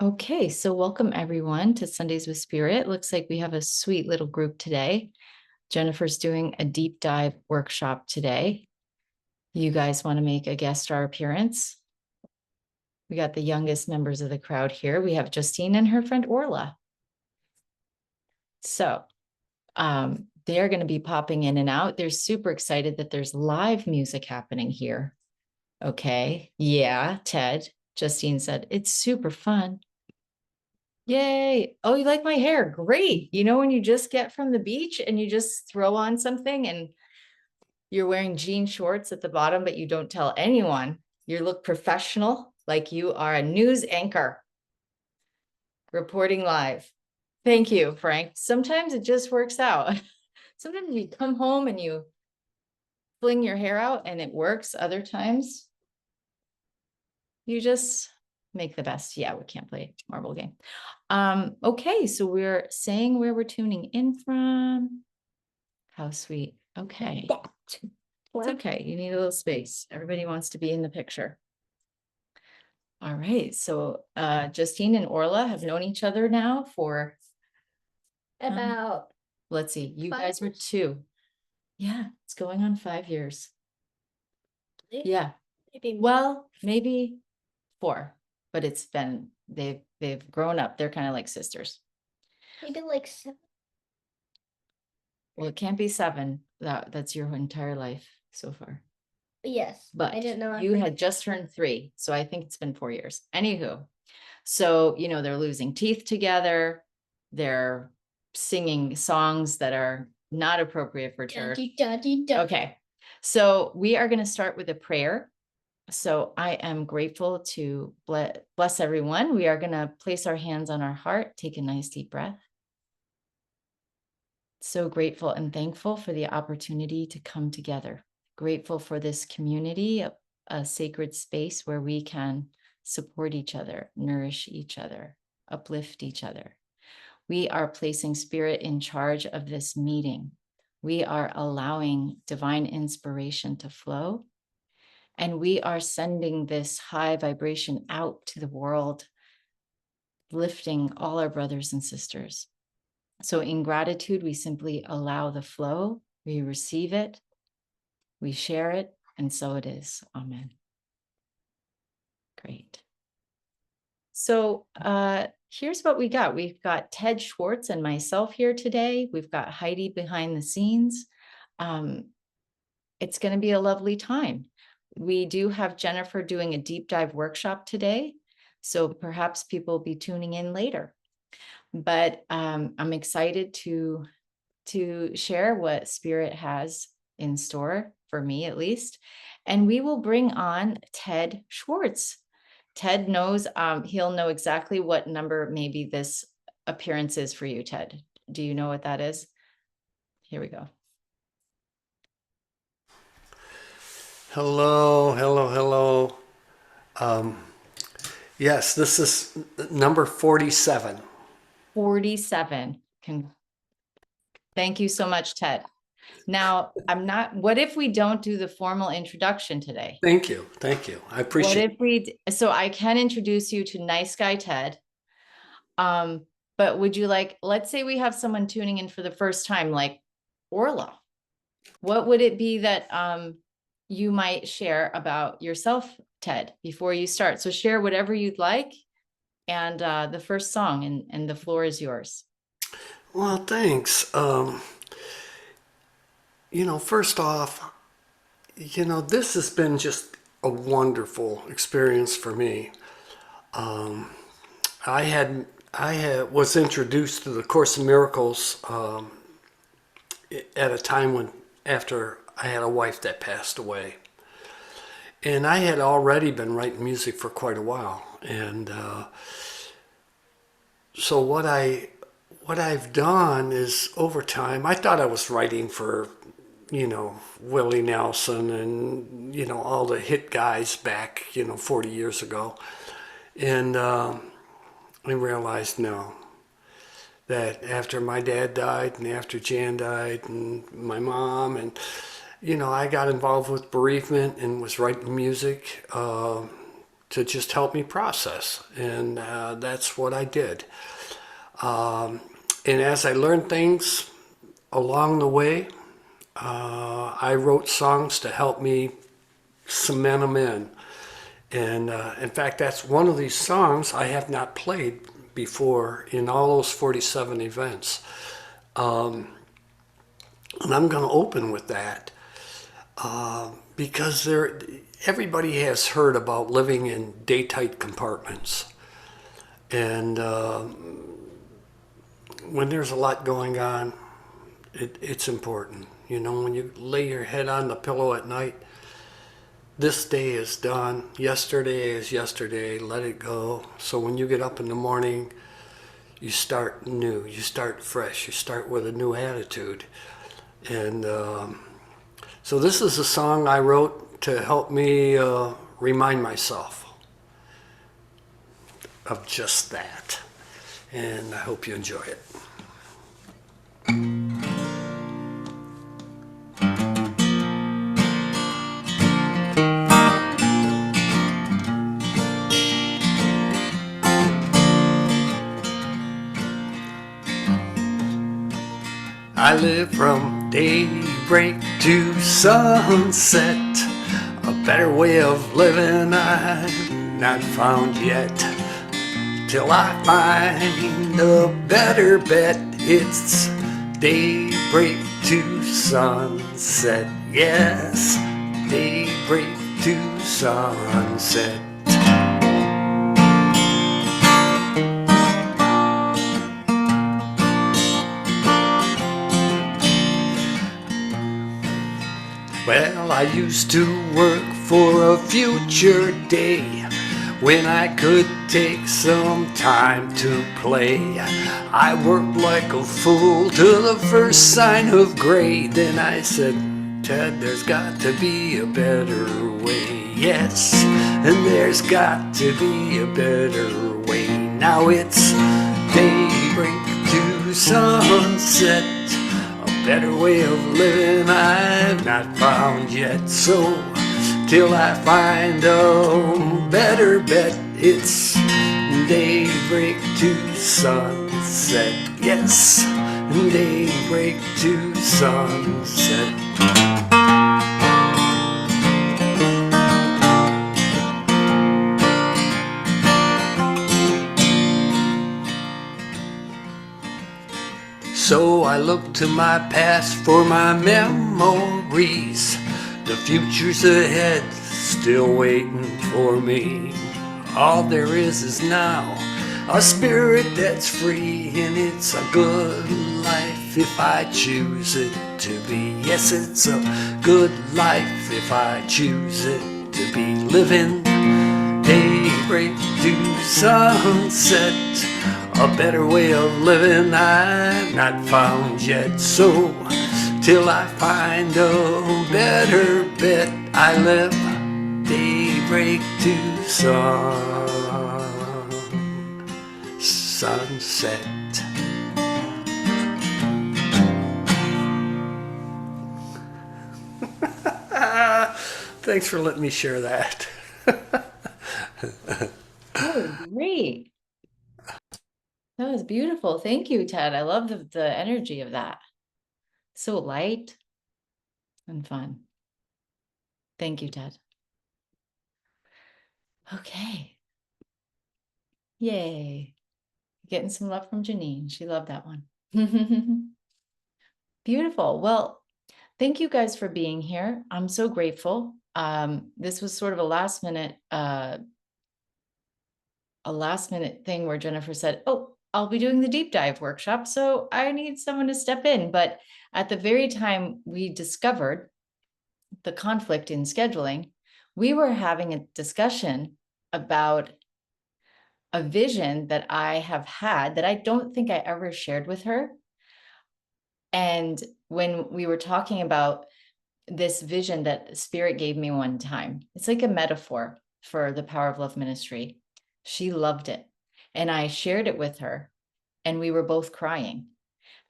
Okay, so welcome everyone to Sundays with Spirit. Looks like we have a sweet little group today. Jennifer's doing a deep dive workshop today. You guys want to make a guest star appearance? We got the youngest members of the crowd here. We have Justine and her friend Orla. So they're going to be popping in and out. They're super excited that there's live music happening here. Okay, yeah, Ted. Justine said, it's super fun. Yay. Oh, you like my hair? Great. You know, when you just get from the beach and you just throw on something and you're wearing jean shorts at the bottom, but you don't tell anyone, you look professional, like you are a news anchor reporting live. Thank you, Frank. Sometimes it just works out. Sometimes you come home and you fling your hair out and it works. Other times you just make the best. Yeah, we can't play marble game. Okay, so we're saying where we're tuning in from. How sweet. Okay. It's okay. You need a little space. Everybody wants to be in the picture. All right. So Justine and Orla have known each other now for about let's see, you 5 guys were years? 2. Yeah, it's going on 5 years. Yeah. Maybe Well, maybe 4, but it's been they've grown up. They're kind of like sisters. maybe like 7. Well, it can't be 7. That's your entire life so far. Yes, But I didn't know. you had just turned 3, so I think it's been 4 years. Anywho, so you know they're losing teeth together. They're singing songs that are not appropriate for church. Okay, so we are going to start with a prayer. So I am grateful to bless everyone. We are going to place our hands on our heart, take a nice deep breath. So grateful and thankful for the opportunity to come together. Grateful for this community, a sacred space where we can support each other, nourish each other, uplift each other. We are placing Spirit in charge of this meeting. We are allowing divine inspiration to flow. And we are sending this high vibration out to the world, lifting all our brothers and sisters. So in gratitude, we simply allow the flow, we receive it, we share it, and so it is. Amen. Great. So here's what we got. We've got Tedd Swartz and myself here today. We've got Heidi behind the scenes. It's going to be a lovely time. We do have Jennifer doing a deep dive workshop today, so perhaps people will be tuning in later. But I'm excited to share what Spirit has in store for me, at least. And we will bring on Tedd Swartz. Ted knows, he'll know exactly what number maybe this appearance is for you, Ted. Do you know what that is? Here we go. Hello. Yes, this is number 47. 47. Thank you so much, Ted. Now, what if we don't do the formal introduction today? Thank you. I appreciate it. So I can introduce you to nice guy Ted. But would you like, let's say we have someone tuning in for the first time, like Orla. What would it be that you might share about yourself, Ted, before you start? So share whatever you'd like, and the first song, and the floor is yours. Well, thanks. First off, this has been just a wonderful experience for me. I was introduced to the Course in Miracles at a time after I had a wife that passed away. And I had already been writing music for quite a while. And so what I've done is, over time, I thought I was writing for, Willie Nelson and, all the hit guys back, 40 years ago. And I realized, no, that after my dad died and after Jan died and my mom, and I got involved with bereavement and was writing music. just help me process. And that's what I did. And as I learned things along the way, I wrote songs to help me cement them in. And in fact, that's one of these songs I have not played before in all those 47 events. And I'm going to open with that because everybody has heard about living in day-tight compartments. And when there's a lot going on, it's important. You know, when you lay your head on the pillow at night, this day is done. Yesterday is yesterday. Let it go. So when you get up in the morning, you start new. You start fresh. You start with a new attitude. And so this is a song I wrote to help me remind myself of just that. And I hope you enjoy it. I live from daybreak to sunset. A better way of living I've not found yet. Till I find a better bet. It's daybreak to sunset. Yes, daybreak to sunset. Well, I used to work for a future day when I could take some time to play. I worked like a fool till the first sign of gray. Then I said, Ted, there's got to be a better way. Yes, and there's got to be a better way. Now it's daybreak to sunset. Better way of living I've not found yet. So till I find a better bet, it's daybreak to sunset. Yes, daybreak to sunset. So I look to my past for my memories. The future's ahead, still waiting for me. All there is now, a spirit that's free. And it's a good life if I choose it to be. Yes, it's a good life if I choose it to be. Living daybreak to sunset. A better way of living I've not found yet. So till I find a better bet, I live daybreak to sunset. Thanks for letting me share that. Oh, great. That was beautiful. Thank you, Ted. I love the energy of that. So light and fun. Thank you, Ted. Okay. Yay. Getting some love from Janine. She loved that one. Beautiful. Well, thank you guys for being here. I'm so grateful. This was sort of a last minute thing where Jennifer said, oh, I'll be doing the deep dive workshop, so I need someone to step in. But at the very time we discovered the conflict in scheduling, we were having a discussion about a vision that I have had that I don't think I ever shared with her. And when we were talking about this vision that Spirit gave me one time, it's like a metaphor for the Power of Love ministry. She loved it. And I shared it with her, and we were both crying.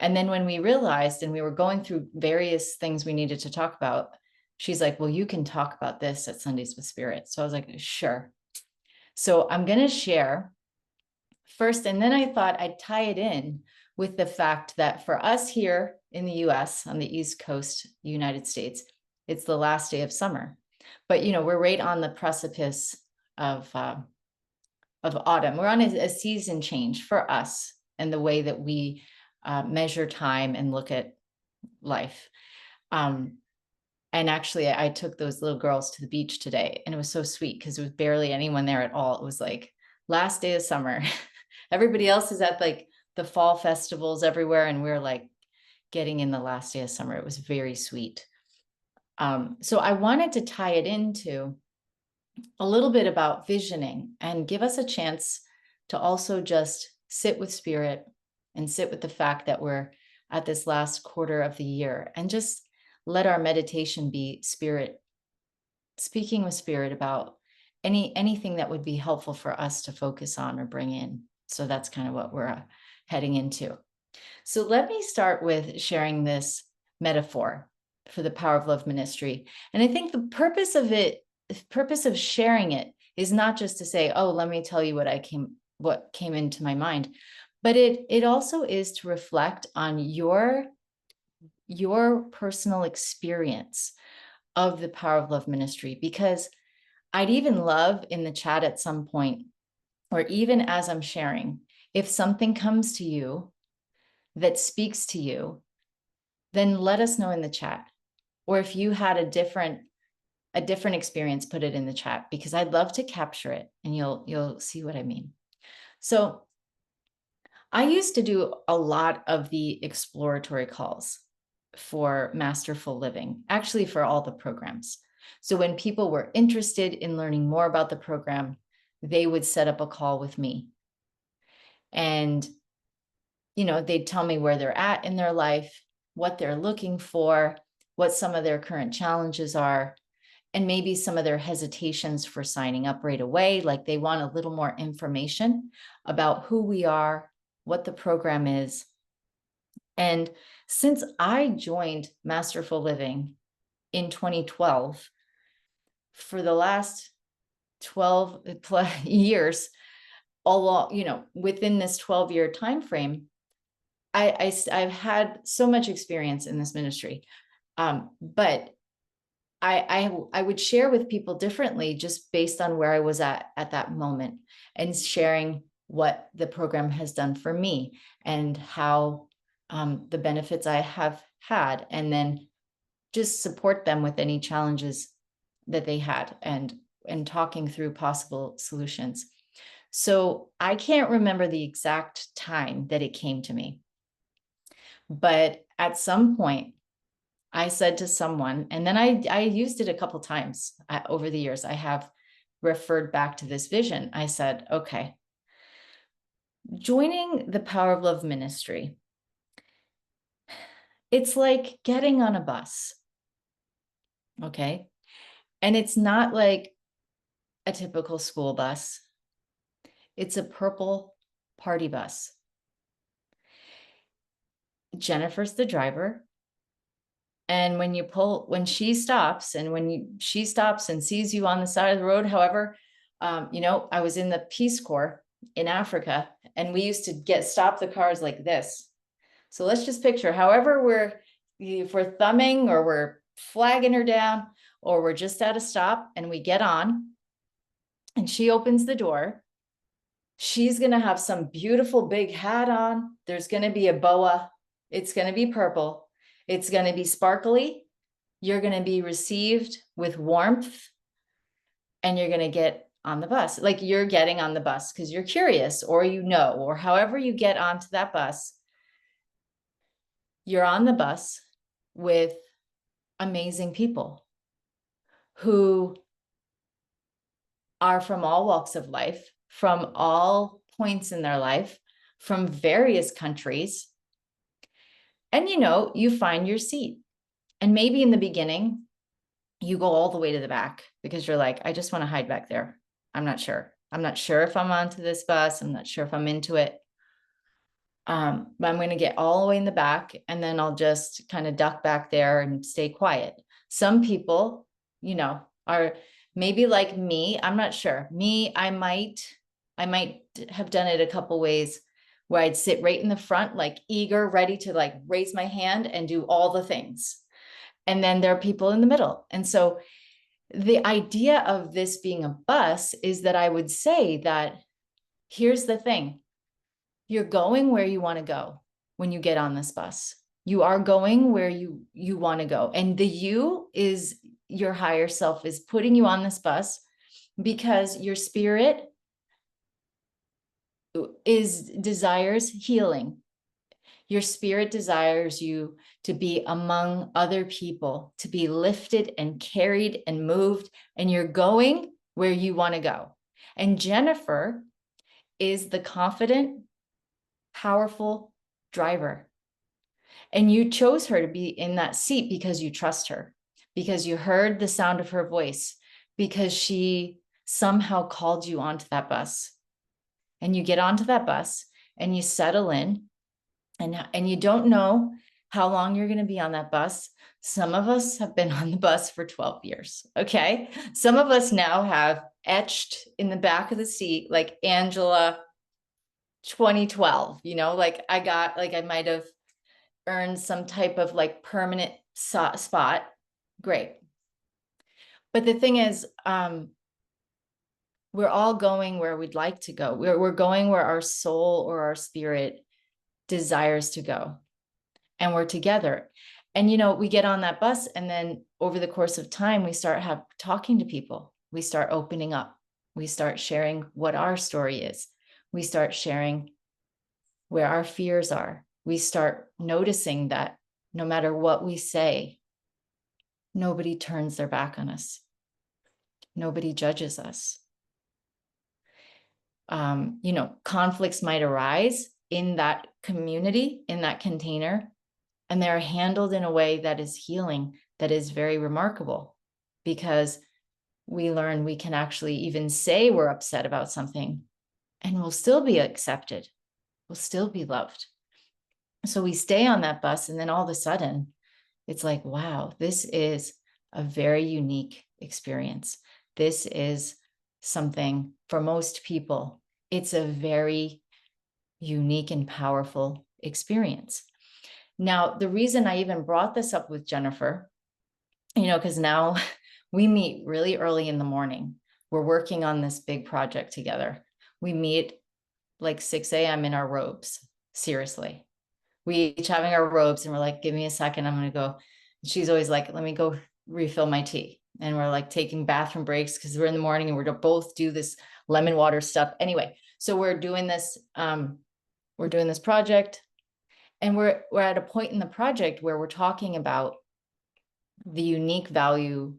And then when we realized, and we were going through various things we needed to talk about, she's like, well, you can talk about this at Sundays with Spirit. So I was like, sure. So I'm going to share first, and then I thought I'd tie it in with the fact that for us here in the US on the East Coast, United States, it's the last day of summer. But, we're right on the precipice of autumn. We're on a season change for us and the way that we measure time and look at life. And actually, I took those little girls to the beach today, and it was so sweet because there was barely anyone there at all. It was like last day of summer. Everybody else is at like the fall festivals everywhere, and we're like getting in the last day of summer. It was very sweet. So I wanted to tie it into a little bit about visioning and give us a chance to also just sit with spirit and sit with the fact that we're at this last quarter of the year, and just let our meditation be spirit, speaking with spirit about anything that would be helpful for us to focus on or bring in. So that's kind of what we're heading into. So let me start with sharing this metaphor for the Power of Love Ministry. And I think the purpose of sharing it is not just to say, oh, let me tell you what came into my mind, but it also is to reflect on your personal experience of the Power of Love Ministry, because I'd even love in the chat at some point, or even as I'm sharing, if something comes to you that speaks to you, then let us know in the chat. Or if you had a different experience, put it in the chat, because I'd love to capture it, and you'll see what I mean. So I used to do a lot of the exploratory calls for Masterful Living, actually for all the programs. So when people were interested in learning more about the program, they would set up a call with me. And, they'd tell me where they're at in their life, what they're looking for, what some of their current challenges are, and maybe some of their hesitations for signing up right away. Like they want a little more information about who we are, what the program is. And since I joined Masterful Living in 2012, for the last 12 plus years, within this 12-year time frame, I've had so much experience in this ministry. But I would share with people differently, just based on where I was at that moment, and sharing what the program has done for me and how the benefits I have had, and then just support them with any challenges that they had, and talking through possible solutions. So I can't remember the exact time that it came to me, but at some point I said to someone, and then I used it a couple times over the years. I have referred back to this vision. I said, okay, joining the Power of Love Ministry, it's like getting on a bus. Okay. And it's not like a typical school bus. It's a purple party bus. Jennifer's the driver. And when she stops, and she stops and sees you on the side of the road, however, I was in the Peace Corps in Africa, and we used to stop the cars like this. So let's just picture, however, if we're thumbing, or we're flagging her down, or we're just at a stop, and we get on, and she opens the door. She's going to have some beautiful big hat on. There's going to be a boa. It's going to be purple. It's going to be sparkly. You're going to be received with warmth, and you're going to get on the bus. Like you're getting on the bus because you're curious, or or however you get onto that bus, you're on the bus with amazing people who are from all walks of life, from all points in their life, from various countries. And you find your seat. And maybe in the beginning, you go all the way to the back because you're like, I just want to hide back there. I'm not sure. I'm not sure if I'm onto this bus. I'm not sure if I'm into it. But I'm going to get all the way in the back, and then I'll just kind of duck back there and stay quiet. Some people, are maybe like me, I'm not sure. Me, I might have done it a couple ways where I'd sit right in the front, like eager, ready to like raise my hand and do all the things. And then there are people in the middle. And so the idea of this being a bus is that I would say that here's the thing. You're going where you want to go when you get on this bus. You are going where you want to go. And the you is your higher self is putting you on this bus because your spirit desires healing. Your spirit desires you to be among other people, to be lifted and carried and moved, and you're going where you want to go. And Jennifer is the confident, powerful driver. And you chose her to be in that seat because you trust her, because you heard the sound of her voice, because she somehow called you onto that bus. And you get onto that bus and you settle in, and you don't know how long you're going to be on that bus. Some of us have been on the bus for 12 years. Okay. Some of us now have etched in the back of the seat, like Angela 2012, like I might have earned some type of like permanent spot. Great. But the thing is, we're all going where we'd like to go. We're going where our soul or our spirit desires to go. And we're together. And, we get on that bus, and then over the course of time, we start talking to people. We start opening up. We start sharing what our story is. We start sharing where our fears are. We start noticing that no matter what we say, nobody turns their back on us. Nobody judges us. Conflicts might arise in that community, in that container, and they're handled in a way that is healing, that is very remarkable, because we learn we can actually even say we're upset about something and we'll still be accepted. We'll still be loved. So we stay on that bus, and then all of a sudden it's like, wow, this is a very unique experience. This is something for most people. It's a very unique and powerful experience. Now, the reason I even brought this up with Jennifer, because now we meet really early in the morning. We're working on this big project together. We meet like 6 a.m. in our robes. Seriously. We each having our robes, and we're like, give me a second, I'm going to go. She's always like, let me go refill my tea. And we're like taking bathroom breaks because we're in the morning and we're to both do this lemon water stuff. Anyway, so we're doing this project, and we're at a point in the project where we're talking about the unique value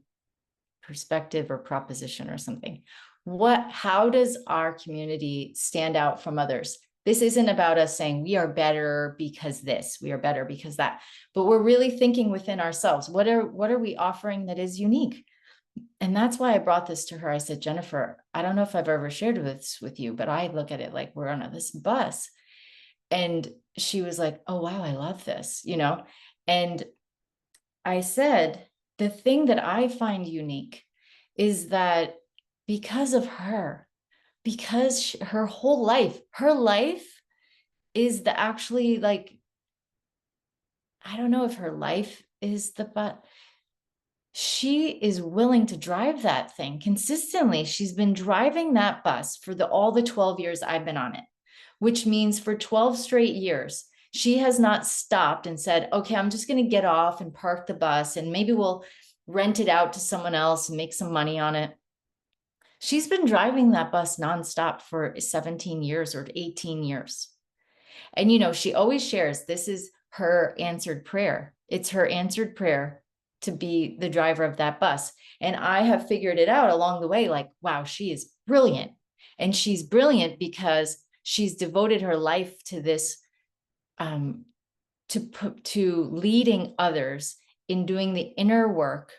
perspective or proposition or something. How does our community stand out from others? This isn't about us saying we are better because this, we are better because that, but we're really thinking within ourselves, what are we offering that is unique? And that's why I brought this to her. I said, Jennifer, I don't know if I've ever shared this with you, but I look at it like we're on this bus. And she was like, oh, wow, I love this, And I said, the thing that I find unique is that because of her, because her whole life is actually like, I don't know if her life is but she is willing to drive that thing consistently. She's been driving that bus for all the 12 years I've been on it, which means for 12 straight years, she has not stopped and said, okay, I'm just going to get off and park the bus and maybe we'll rent it out to someone else and make some money on it. She's been driving that bus nonstop for 17 years or 18 years. And, she always shares, this is her answered prayer. It's her answered prayer to be the driver of that bus. And I have figured it out along the way, like, wow, she is brilliant. And she's brilliant because she's devoted her life to this, to leading others in doing the inner work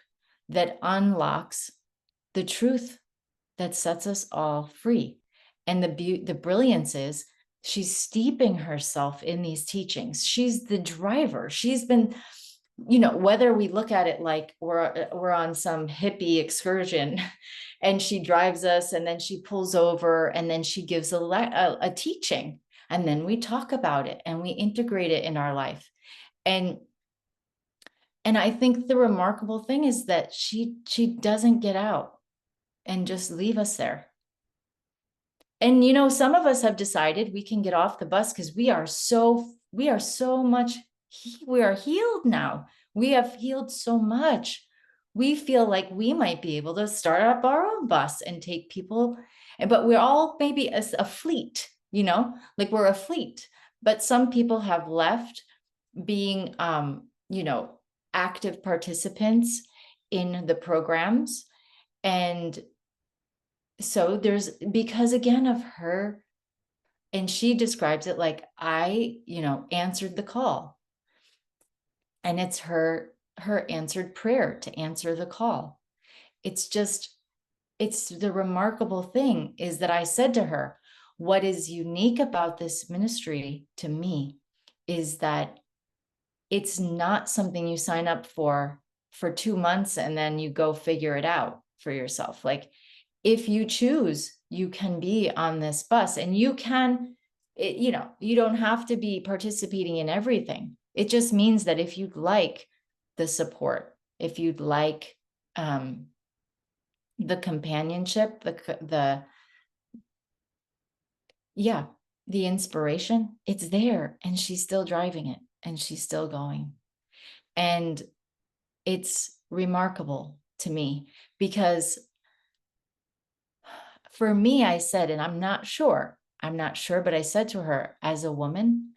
that unlocks the truth that sets us all free. And the brilliance is she's steeping herself in these teachings. She's the driver. She's been you know, whether we look at it like we're on some hippie excursion and she drives us and then she pulls over and then she gives a teaching and then we talk about it and we integrate it in our life. And I think the remarkable thing is that she doesn't get out and just leave us there. And, you know, some of us have decided we can get off the bus because we are so much, we are healed now. We have healed so much. We feel like we might be able to start up our own bus and take people, but we're all maybe a fleet, you know, like we're a fleet. But some people have left being, you know, active participants in the programs. And so there's, because again of her, and she describes it like, I, you know, answered the call. And it's her answered prayer to answer the call. It's just, it's the remarkable thing is that I said to her, what is unique about this ministry to me is that it's not something you sign up for 2 months and then you go figure it out for yourself. Like, if you choose, you can be on this bus and you can, you know, you don't have to be participating in everything. It just means that if you'd like the support, if you'd like the companionship, the inspiration, it's there, and she's still driving it and she's still going. And it's remarkable to me because for me, I said, and I'm not sure, but I said to her, as a woman,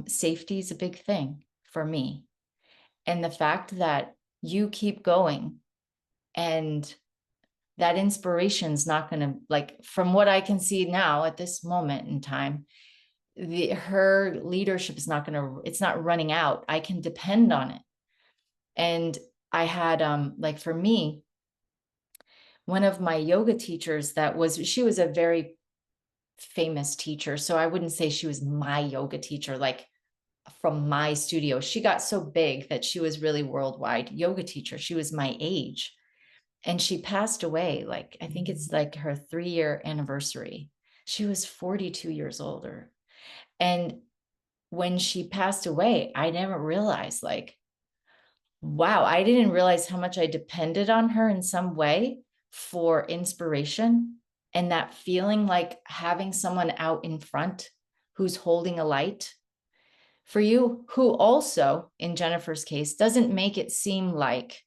safety is a big thing for me. And the fact that you keep going and that inspiration's not going to, like, from what I can see now at this moment in time, her leadership is not going to, it's not running out. I can depend on it. And I had, like, for me, one of my yoga teachers she was a very famous teacher. So I wouldn't say she was my yoga teacher, like from my studio. She got so big that she was really worldwide yoga teacher. She was my age. And she passed away, like, I think it's like her 3-year anniversary. She was 42 years older. And when she passed away, I never realized, like, wow, I didn't realize how much I depended on her in some way for inspiration. And that feeling like having someone out in front who's holding a light for you, who also, in Jennifer's case, doesn't make it seem like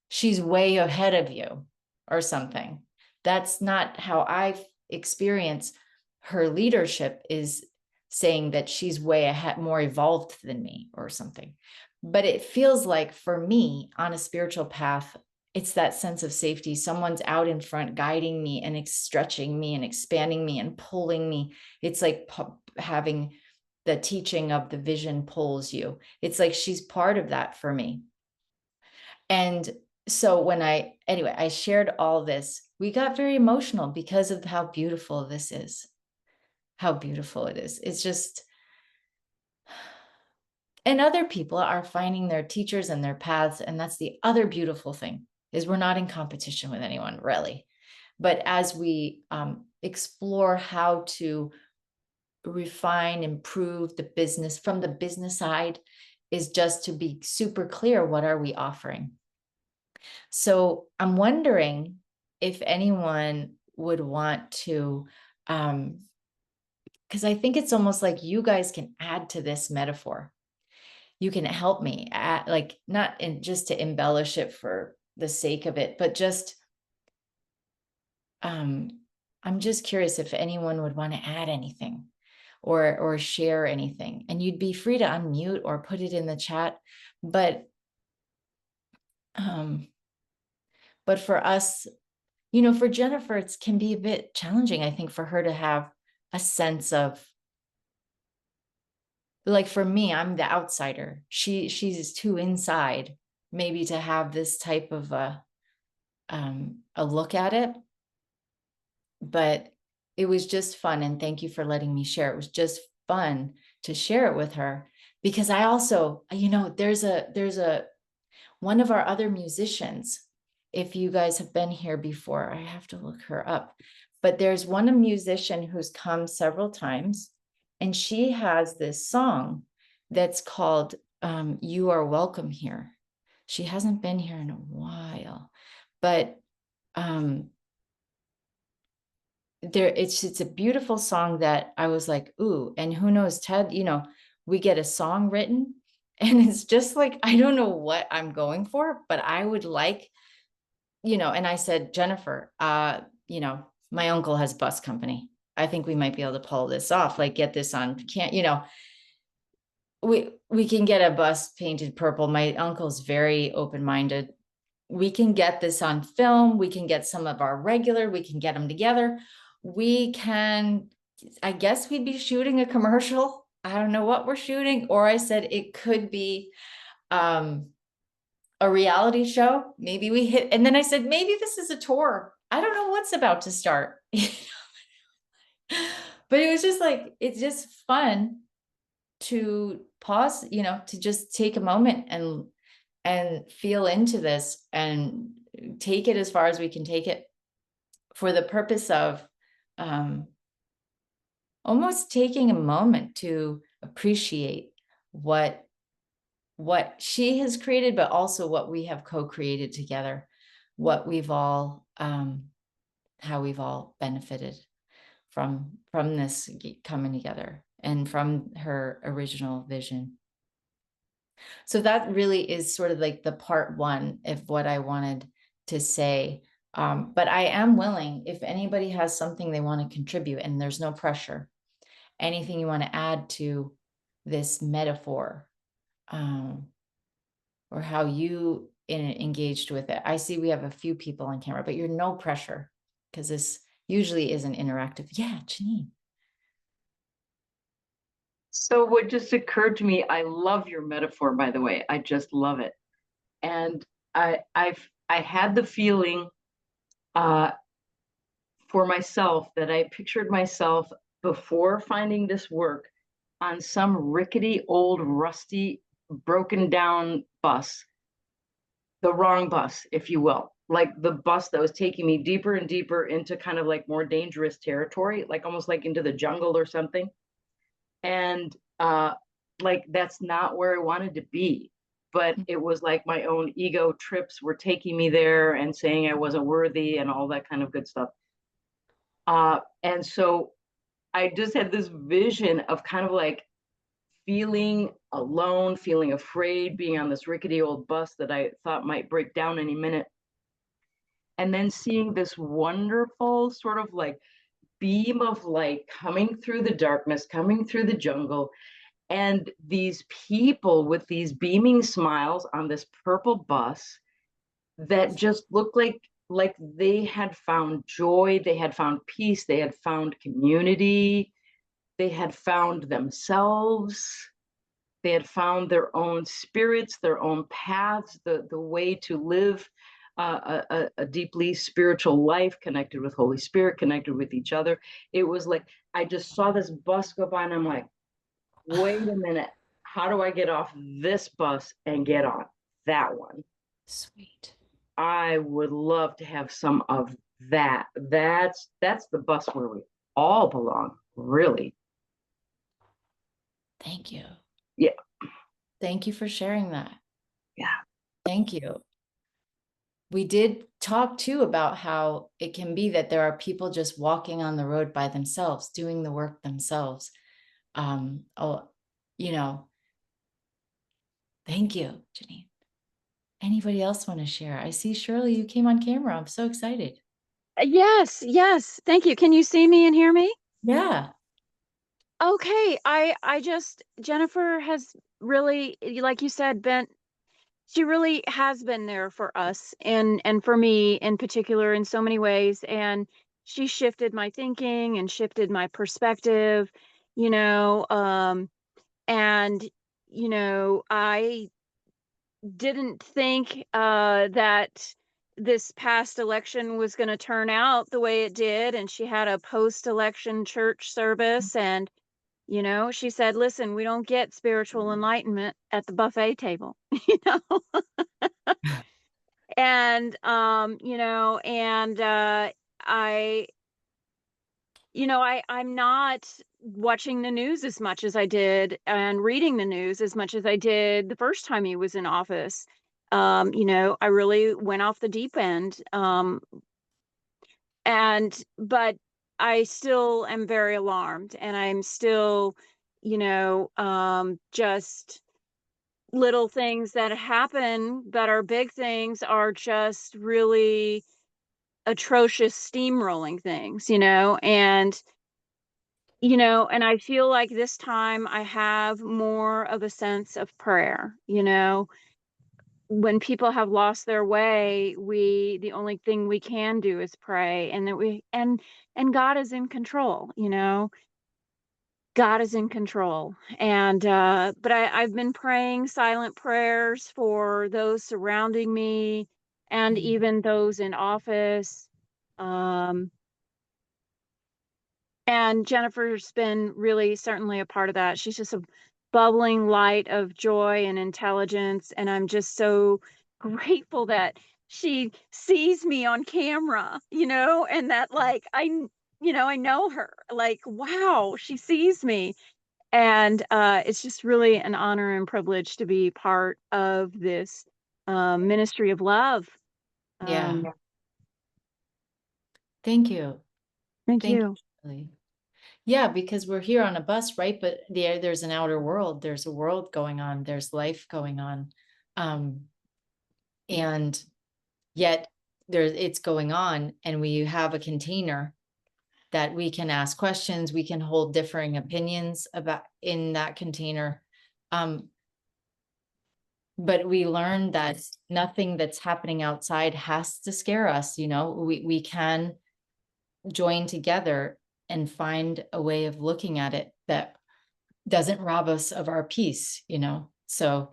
she's way ahead of you or something. That's not how I experience her leadership, is saying that she's way ahead, more evolved than me or something. But it feels like, for me, on a spiritual path, it's that sense of safety. Someone's out in front guiding me and stretching me and expanding me and pulling me. It's like having the teaching of the vision pulls you. It's like she's part of that for me. And so when I shared all this, we got very emotional because of how beautiful this is, how beautiful it is. It's just, and other people are finding their teachers and their paths. And that's the other beautiful thing, is we're not in competition with anyone, really. But as we explore how to refine, improve the business from the business side, is just to be super clear, what are we offering? So I'm wondering if anyone would want to, because I think it's almost like you guys can add to this metaphor. You can help me add, like, not just to embellish it for the sake of it, but just, I'm just curious if anyone would want to add anything or share anything, and you'd be free to unmute or put it in the chat. But for us, you know, for Jennifer, it can be a bit challenging, I think, for her to have a sense of, like, for me, I'm the outsider. She's too inside, maybe, to have this type of a look at it. But it was just fun, and thank you for letting me share. It was just fun to share it with her, because I also, there's one of our other musicians, if you guys have been here before, I have to look her up, but there's one musician who's come several times, and she has this song that's called You Are Welcome Here. She hasn't been here in a while, but it's a beautiful song that I was like, ooh, and who knows, Ted, we get a song written and it's just like, I don't know what I'm going for, but I would like, and I said, Jennifer, my uncle has a bus company. I think we might be able to pull this off, like get this on, we can get a bus painted purple. My uncle's very open-minded. We can get this on film. We can get some of our regular, we can get them together. I guess we'd be shooting a commercial. I don't know what we're shooting. Or I said it could be a reality show. Maybe we hit, and then I said, maybe this is a tour. I don't know what's about to start. But it was just like, it's just fun to pause, to just take a moment and feel into this and take it as far as we can take it, for the purpose of almost taking a moment to appreciate what she has created, but also what we have co-created together, what we've all how we've all benefited from this coming together and from her original vision. So that really is sort of like the part one of what I wanted to say. But I am willing, if anybody has something they want to contribute, and there's no pressure, anything you want to add to this metaphor, or how you engaged with it. I see we have a few people on camera, but you're no pressure, because this usually isn't interactive. Yeah, Janine. So what just occurred to me, I love your metaphor, by the way. I just love it. And I had the feeling for myself that I pictured myself before finding this work on some rickety, old, rusty, broken down bus, the wrong bus, if you will, like the bus that was taking me deeper and deeper into kind of like more dangerous territory, like almost like into the jungle or something. And like that's not where I wanted to be, but it was like my own ego trips were taking me there and saying I wasn't worthy and all that kind of good stuff. And so I just had this vision of kind of like feeling alone, feeling afraid, being on this rickety old bus that I thought might break down any minute, and then seeing this wonderful sort of like beam of light coming through the darkness, coming through the jungle, and these people with these beaming smiles on this purple bus that just looked like they had found joy, they had found peace, they had found community, they had found themselves, they had found their own spirits, their own paths, the way to live a deeply spiritual life, connected with Holy Spirit, connected with each other. It was like I just saw this bus go by and I'm like, wait a minute, how do I get off this bus and get on that one? Sweet. I would love to have some of that. That's the bus where we all belong, really. Thank you. Yeah. Thank you for sharing that. Yeah. Thank you. We did talk too about how it can be that there are people just walking on the road by themselves, doing the work themselves. Thank you, Janine. Anybody else want to share? I see Shirley, you came on camera. I'm so excited. Yes, thank you. Can you see me and hear me? Yeah. Okay, I just, Jennifer has really, like you said, she really has been there for us and for me in particular in so many ways. And she shifted my thinking and shifted my perspective, and, I didn't think that this past election was going to turn out the way it did. And she had a post-election church service, and You know, she said, listen, we don't get spiritual enlightenment at the buffet table, you know? And, you know, and, I, I'm not watching the news as much as I did and reading the news as much as I did the first time he was in office. You know, I really went off the deep end. But I still am very alarmed, and I'm still, just little things that happen that are big things are just really atrocious steamrolling things, and I feel like this time I have more of a sense of prayer, when people have lost their way, the only thing we can do is pray, and that and God is in control, God is in control. And but I've been praying silent prayers for those surrounding me and even those in office. Um and Jennifer's been really certainly a part of that. She's just a bubbling light of joy and intelligence. And I'm just so grateful that she sees me on camera, and that like I know her. Like, wow, she sees me. And it's just really an honor and privilege to be part of this ministry of love. Yeah. Um, Thank you. Thank Thank you. you. Shirley. Yeah, because we're here on a bus, right? But there's an outer world. There's a world going on. There's life going on. And yet it's going on, and we have a container that we can ask questions. We can hold differing opinions about in that container. But we learn that nothing that's happening outside has to scare us. We can join together and find a way of looking at it that doesn't rob us of our peace. So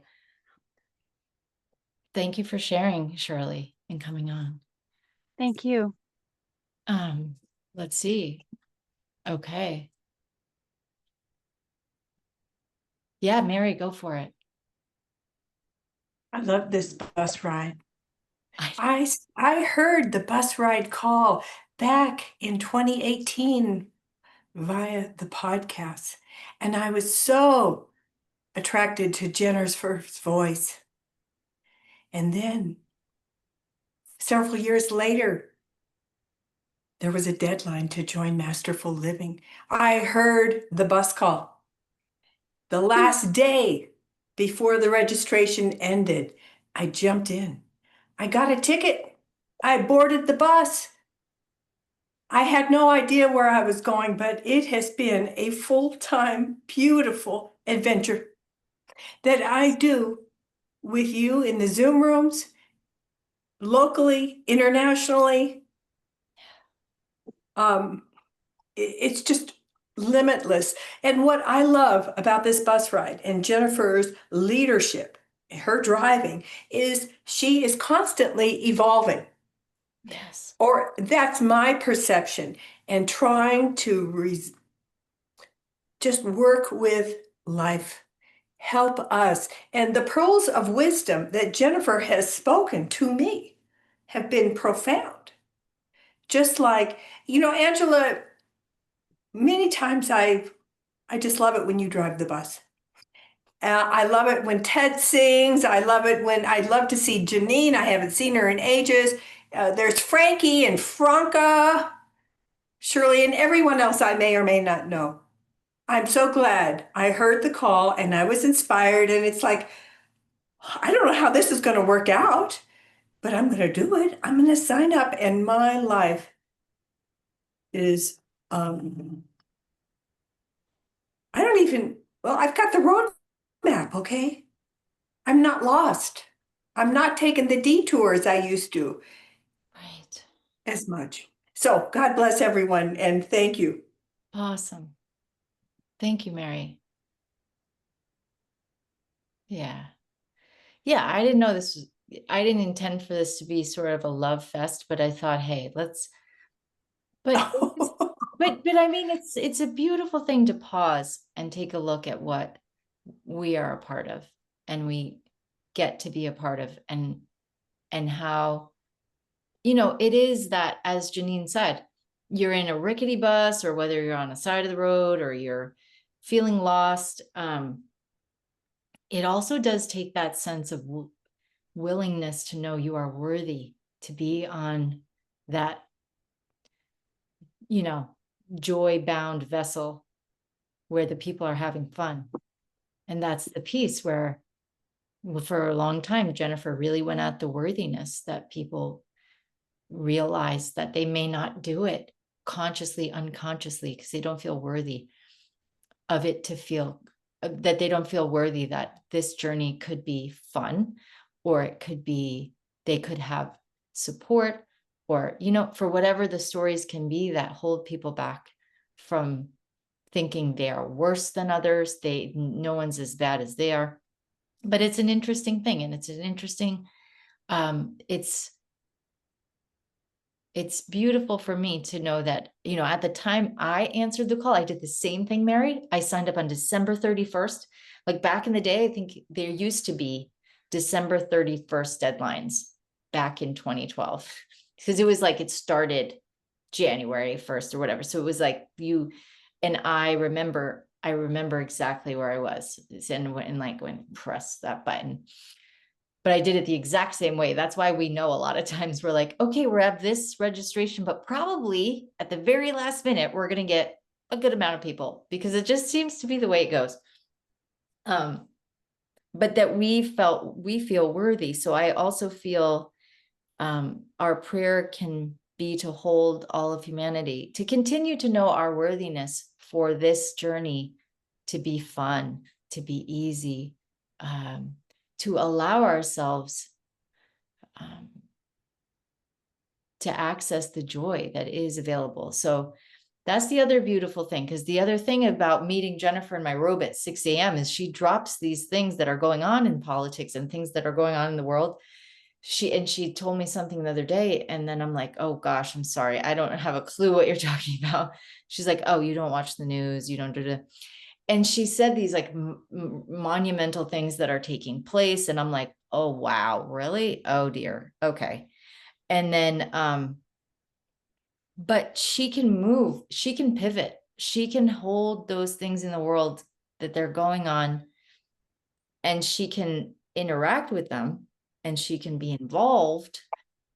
thank you for sharing, Shirley, and coming on. Thank you. Let's see. Okay. Yeah, Mary, go for it. I love this bus ride. I heard the bus ride call back in 2018 via the podcast, and I was so attracted to Jennifer's voice. And then several years later, there was a deadline to join Masterful Living. I heard the bus call. The last day before the registration ended, I jumped in. I got a ticket. I boarded the bus. I had no idea where I was going, but it has been a full-time, beautiful adventure that I do with you in the Zoom rooms, locally, internationally. It's just limitless. And what I love about this bus ride and Jennifer's leadership, her driving, is she is constantly evolving. Yes. Or that's my perception, and trying to just work with life, help us. And the pearls of wisdom that Jennifer has spoken to me have been profound. Just like, Angela, many times I just love it when you drive the bus. I love it when Ted sings. I love to see Janine. I haven't seen her in ages. There's Frankie and Franca, Shirley, and everyone else I may or may not know. I'm so glad I heard the call and I was inspired. And it's like, I don't know how this is going to work out, but I'm going to do it. I'm going to sign up, and my life is, I've got the road map, okay? I'm not lost. I'm not taking the detours I used to. Right. As much. So God bless everyone, and thank you. Awesome. Thank you, Mary. Yeah. Yeah, I didn't know I didn't intend for this to be sort of a love fest, but I thought, hey, but But I mean, it's a beautiful thing to pause and take a look at what we are a part of and we get to be a part of, and how, it is that, as Janine said, you're in a rickety bus, or whether you're on the side of the road or you're feeling lost. It also does take that sense of willingness to know you are worthy to be on that, joy-bound vessel where the people are having fun. And that's the piece where, for a long time, Jennifer really went at the worthiness that people realize that they may not do it consciously, unconsciously, because they don't feel worthy of it, to feel that they don't feel worthy that this journey could be fun, or it could be, they could have support, or, for whatever the stories can be that hold people back from thinking they are worse than others. No one's as bad as they are. But it's an interesting thing. And it's an interesting, it's beautiful for me to know that, at the time I answered the call, I did the same thing, Mary. I signed up on December 31st. Like back in the day, I think there used to be December 31st deadlines back in 2012, because it was like it started January 1st or whatever. So it was like I remember exactly where I was, and when press that button. But I did it the exact same way. That's why we know a lot of times we're like, okay, we're at this registration, but probably at the very last minute, we're going to get a good amount of people, because it just seems to be the way it goes. But that we feel worthy. So I also feel our prayer can be to hold all of humanity, to continue to know our worthiness for this journey to be fun, to be easy, to allow ourselves to access the joy that is available. So that's the other beautiful thing, because the other thing about meeting Jennifer in my robe at 6 a.m. is she drops these things that are going on in politics and things that are going on in the world. She told me something the other day, and then I'm like, oh gosh, I'm sorry, I don't have a clue what you're talking about. She's like, oh, you don't watch the news, you don't do it. And she said these like monumental things that are taking place. And I'm like, oh, wow, really? Oh dear. Okay. And then, but she can move, she can pivot, she can hold those things in the world that they're going on, and she can interact with them, and she can be involved,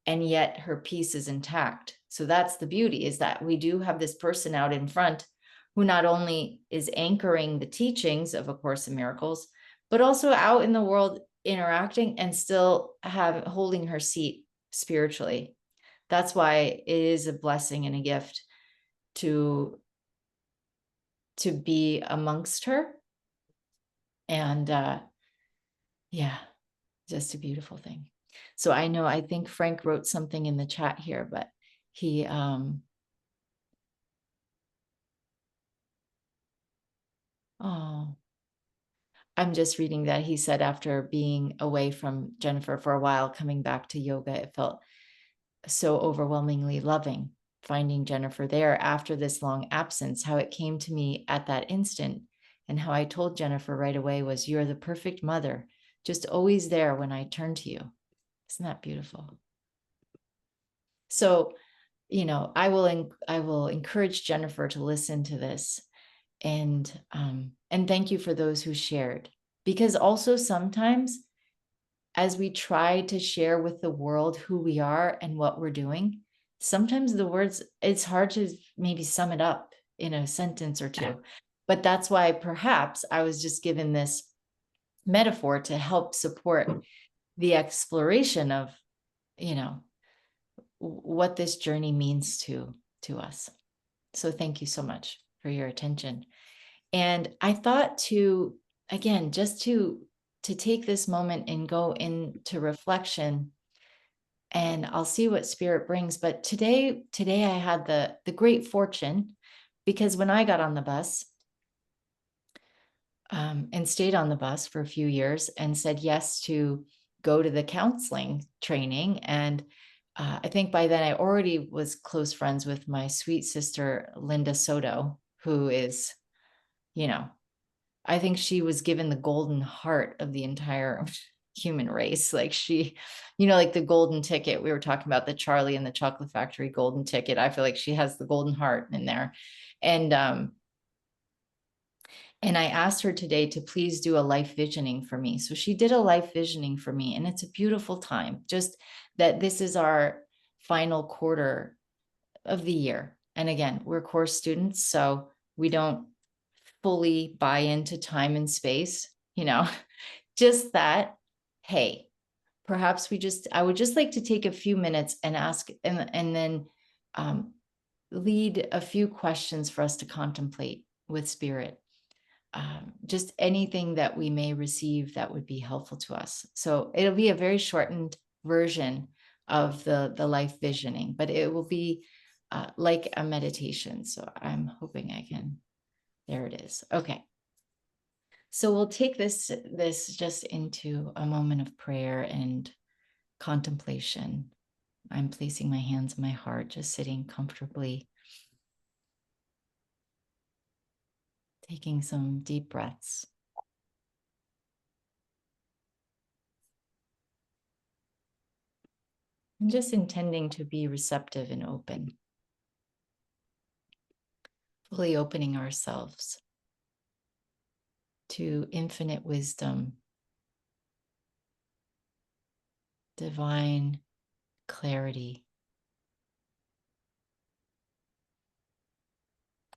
and yet her piece is intact. So that's the beauty, is that we do have this person out in front who not only is anchoring the teachings of A Course in Miracles, but also out in the world interacting and still holding her seat spiritually. That's why it is a blessing and a gift to be amongst her. And yeah, just a beautiful thing. So I think Frank wrote something in the chat here, but he I'm just reading that he said after being away from Jennifer for a while, coming back to yoga, it felt so overwhelmingly loving finding Jennifer there after this long absence. How it came to me at that instant, and how I told Jennifer right away was, you're the perfect mother, just always there when I turn to you. Isn't that beautiful? So, I will encourage Jennifer to listen to this. And thank you for those who shared, because also sometimes as we try to share with the world who we are and what we're doing, sometimes the words, it's hard to maybe sum it up in a sentence or two. But that's why perhaps I was just given this metaphor to help support the exploration of, what this journey means to us. So thank you so much for your attention. And I thought to, again, just to take this moment and go into reflection, and I'll see what Spirit brings. But today I had the great fortune, because when I got on the bus and stayed on the bus for a few years and said yes to go to the counseling training, and I think by then I already was close friends with my sweet sister, Linda Soto, who is, you know, I think she was given the golden heart of the entire human race. Like she, like the golden ticket. We were talking about the Charlie and the Chocolate Factory golden ticket. I feel like she has the golden heart in there. And I asked her today to please do a life visioning for me. So she did a life visioning for me, and it's a beautiful time. Just that this is our final quarter of the year. And again, we're course students, so we don't fully buy into time and space, just that, hey, perhaps I would just like to take a few minutes and ask, and then lead a few questions for us to contemplate with spirit. Just anything that we may receive that would be helpful to us. So it'll be a very shortened version of the life visioning, but it will be like a meditation. So I'm hoping I can, there it is. Okay. So we'll take this just into a moment of prayer and contemplation. I'm placing my hands on my heart, just sitting comfortably, taking some deep breaths. And just intending to be receptive and open, fully opening ourselves to infinite wisdom, divine clarity,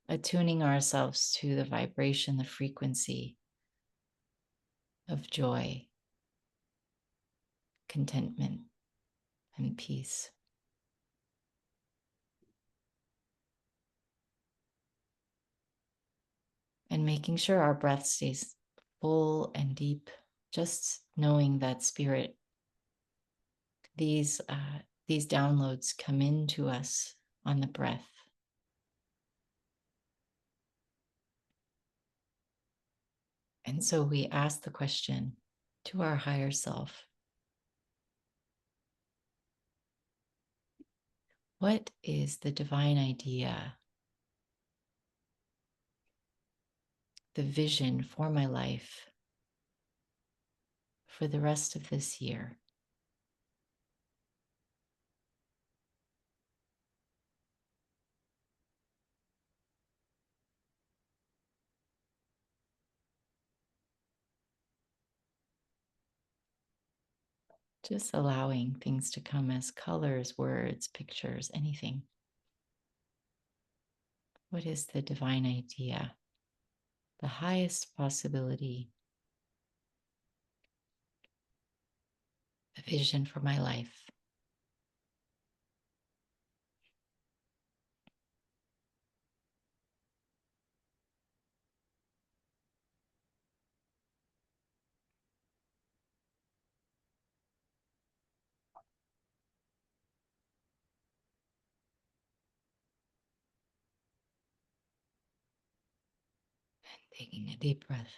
attuning ourselves to the vibration, the frequency of joy, contentment, and peace. And making sure our breath stays full and deep, just knowing that spirit, these downloads come into us on the breath. And so we ask the question to our higher self: what is the divine idea, the vision for my life for the rest of this year? Just allowing things to come as colors, words, pictures, anything. What is the divine idea? The highest possibility, the vision for my life. Taking a deep breath.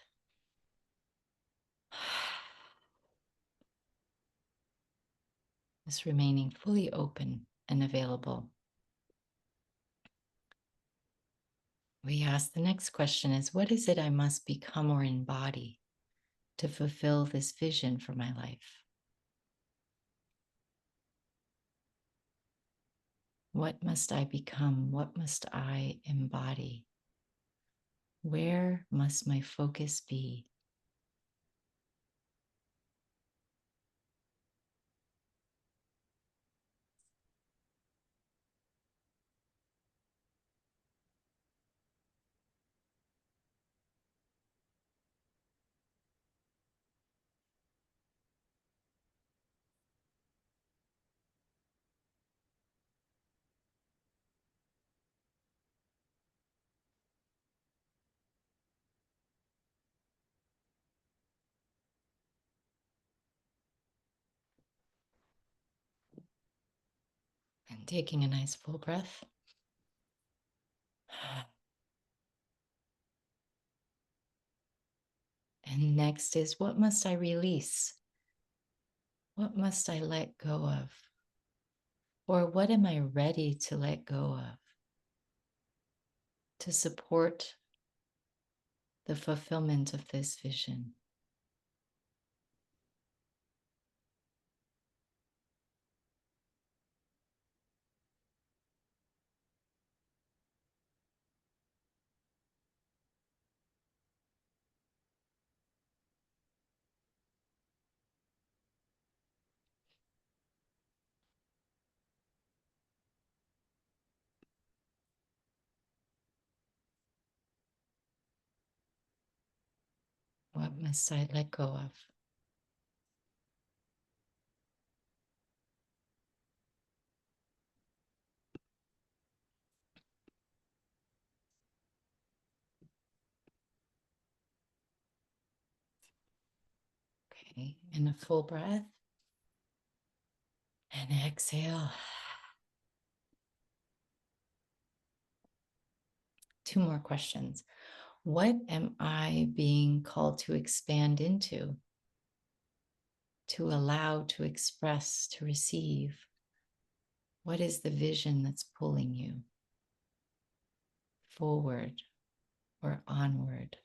Just remaining fully open and available. We ask the next question is, what is it I must become or embody to fulfill this vision for my life? What must I become? What must I embody? Where must my focus be? And taking a nice full breath. And next is, what must I release? What must I let go of? Or what am I ready to let go of to support the fulfillment of this vision? What must I let go of? Okay, and a full breath. And exhale. 2 more questions. What am I being called to expand into? To allow, to express, to receive? What is the vision that's pulling you forward or onward?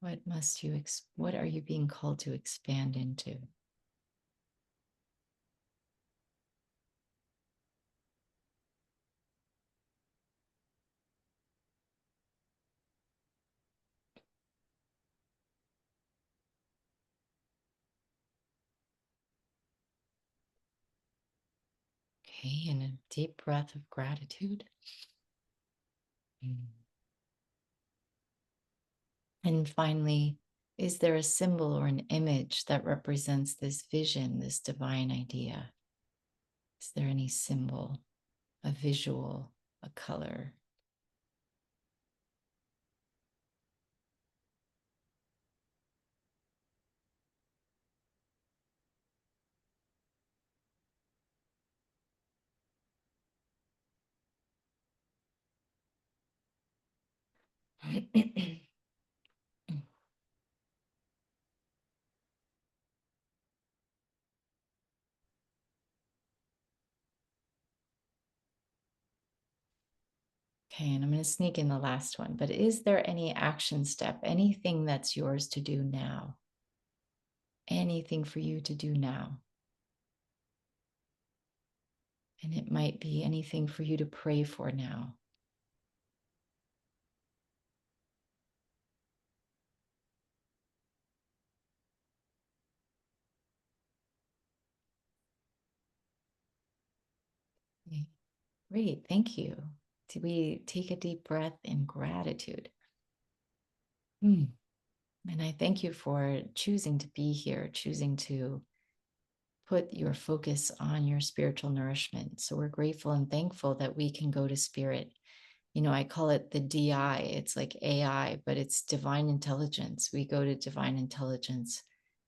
What are you being called to expand into? Okay, and a deep breath of gratitude. And finally, is there a symbol or an image that represents this vision, this divine idea? Is there any symbol, a visual, a color? Okay, and I'm going to sneak in the last one, but is there any action step, anything that's yours to do now? Anything for you to do now? And it might be anything for you to pray for now. Okay, great, thank you. We take a deep breath in gratitude. And I thank you for choosing to be here, choosing to put your focus on your spiritual nourishment. So we're grateful and thankful that we can go to spirit. You know, I call it the DI. It's like AI, but it's divine intelligence. We go to divine intelligence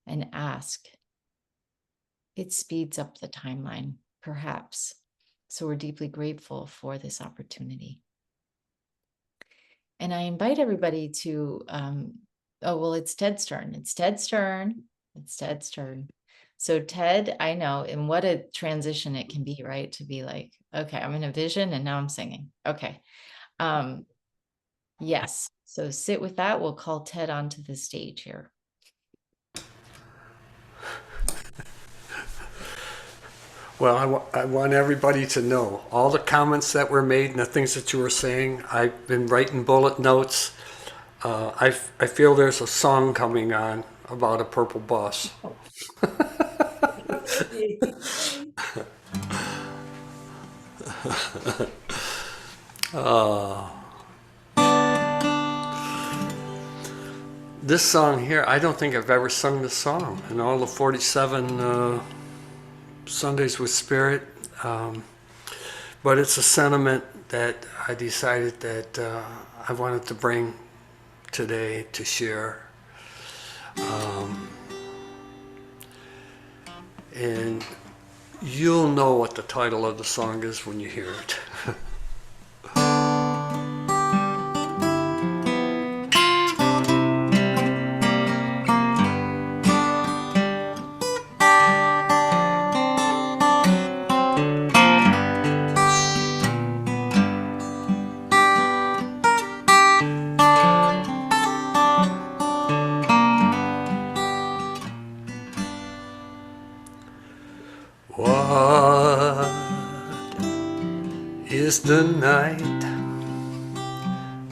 and ask. It speeds up the timeline, perhaps. So we're deeply grateful for this opportunity. And I invite everybody to, it's Tedd's turn. It's Tedd's turn. It's Tedd's turn. So Tedd, I know, and what a transition it can be, right? To be like, okay, I'm in a vision and now I'm singing. Okay. Yes. So sit with that. We'll call Tedd onto the stage here. Well, I want everybody to know all the comments that were made and the things that you were saying. I've been writing bullet notes. I feel there's a song coming on about a purple bus. This song here, I don't think I've ever sung this song in all the 47 Sundays with Spirit, but it's a sentiment that I decided that I wanted to bring today to share. And you'll know what the title of the song is when you hear it. What is the night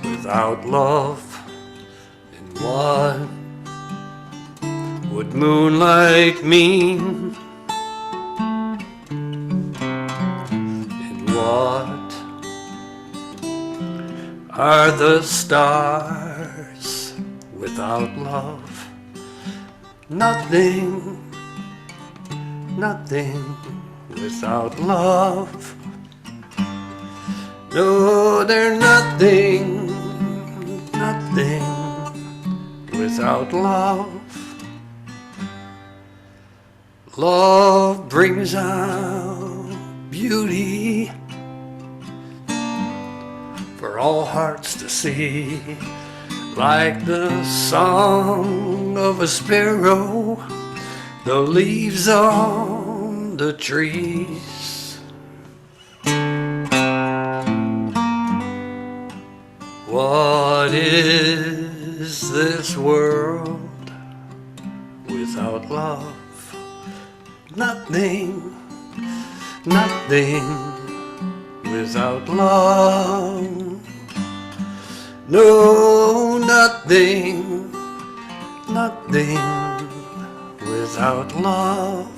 without love? And what would moonlight mean? And what are the stars without love? Nothing, nothing without love. No, they're nothing, nothing without love. Love brings out beauty for all hearts to see, like the song of a sparrow, the leaves on the trees. What is this world without love? Nothing, nothing without love. No, nothing, nothing without love.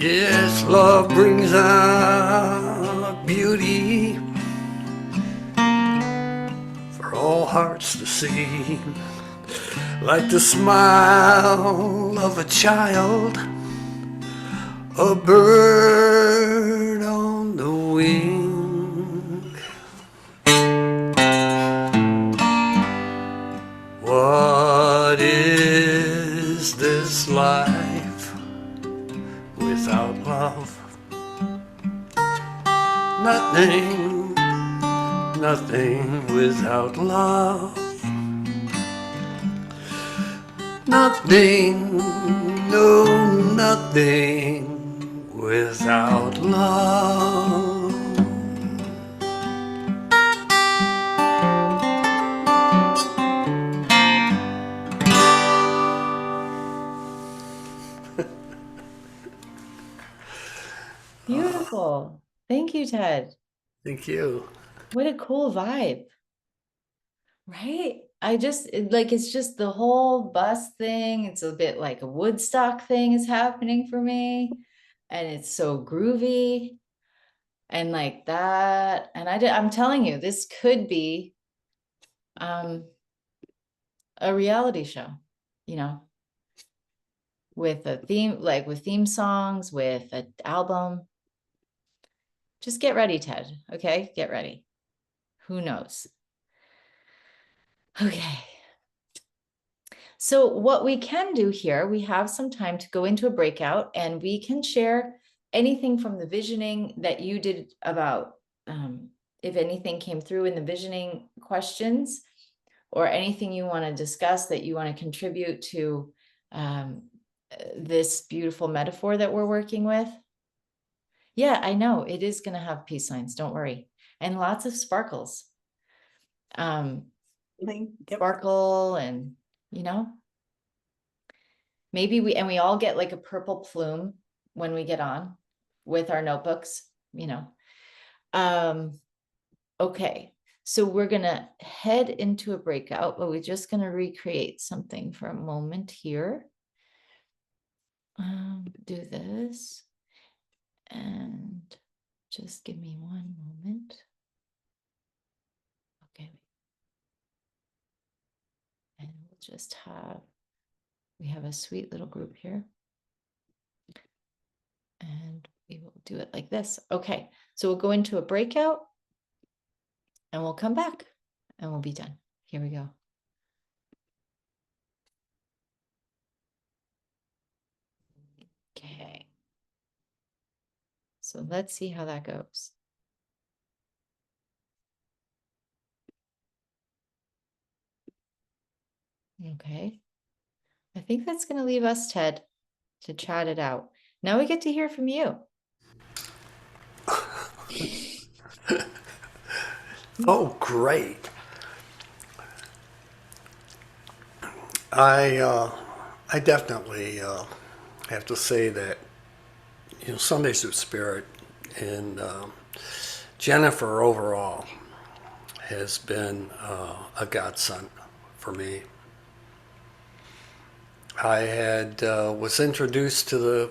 Yes, love brings out beauty for all hearts to see, like the smile of a child, a bird on the wing. What is this life without love? Nothing, nothing without love. Nothing, no, nothing without love. Beautiful. Thank you, Ted. Thank you. What a cool vibe. Right? It's just the whole bus thing. It's a bit like a Woodstock thing is happening for me. And it's so groovy and like that. And I'm telling you, this could be a reality show, you know, with a theme, like with theme songs, with an album. Just get ready, Ted. Okay, get ready. Who knows? Okay. So what we can do here, we have some time to go into a breakout and we can share anything from the visioning that you did about, if anything came through in the visioning questions or anything you want to discuss that you want to contribute to this beautiful metaphor that we're working with. Yeah, I know it is going to have peace signs. Don't worry. And lots of sparkles. Sparkle and, you know, maybe we all get like a purple plume when we get on with our notebooks, you know. Okay, so we're going to head into a breakout, but we're just going to recreate something for a moment here. Do this and just give me one moment. Okay. And we'll just we have a sweet little group here. And we will do it like this. Okay, so we'll go into a breakout and we'll come back and we'll be done. Here we go. So let's see how that goes. Okay. I think that's going to leave us, Ted, to chat it out. Now we get to hear from you. Oh, great. I definitely have to say that, Sundays with Spirit and Jennifer overall has been a godsend for me. I had was introduced to the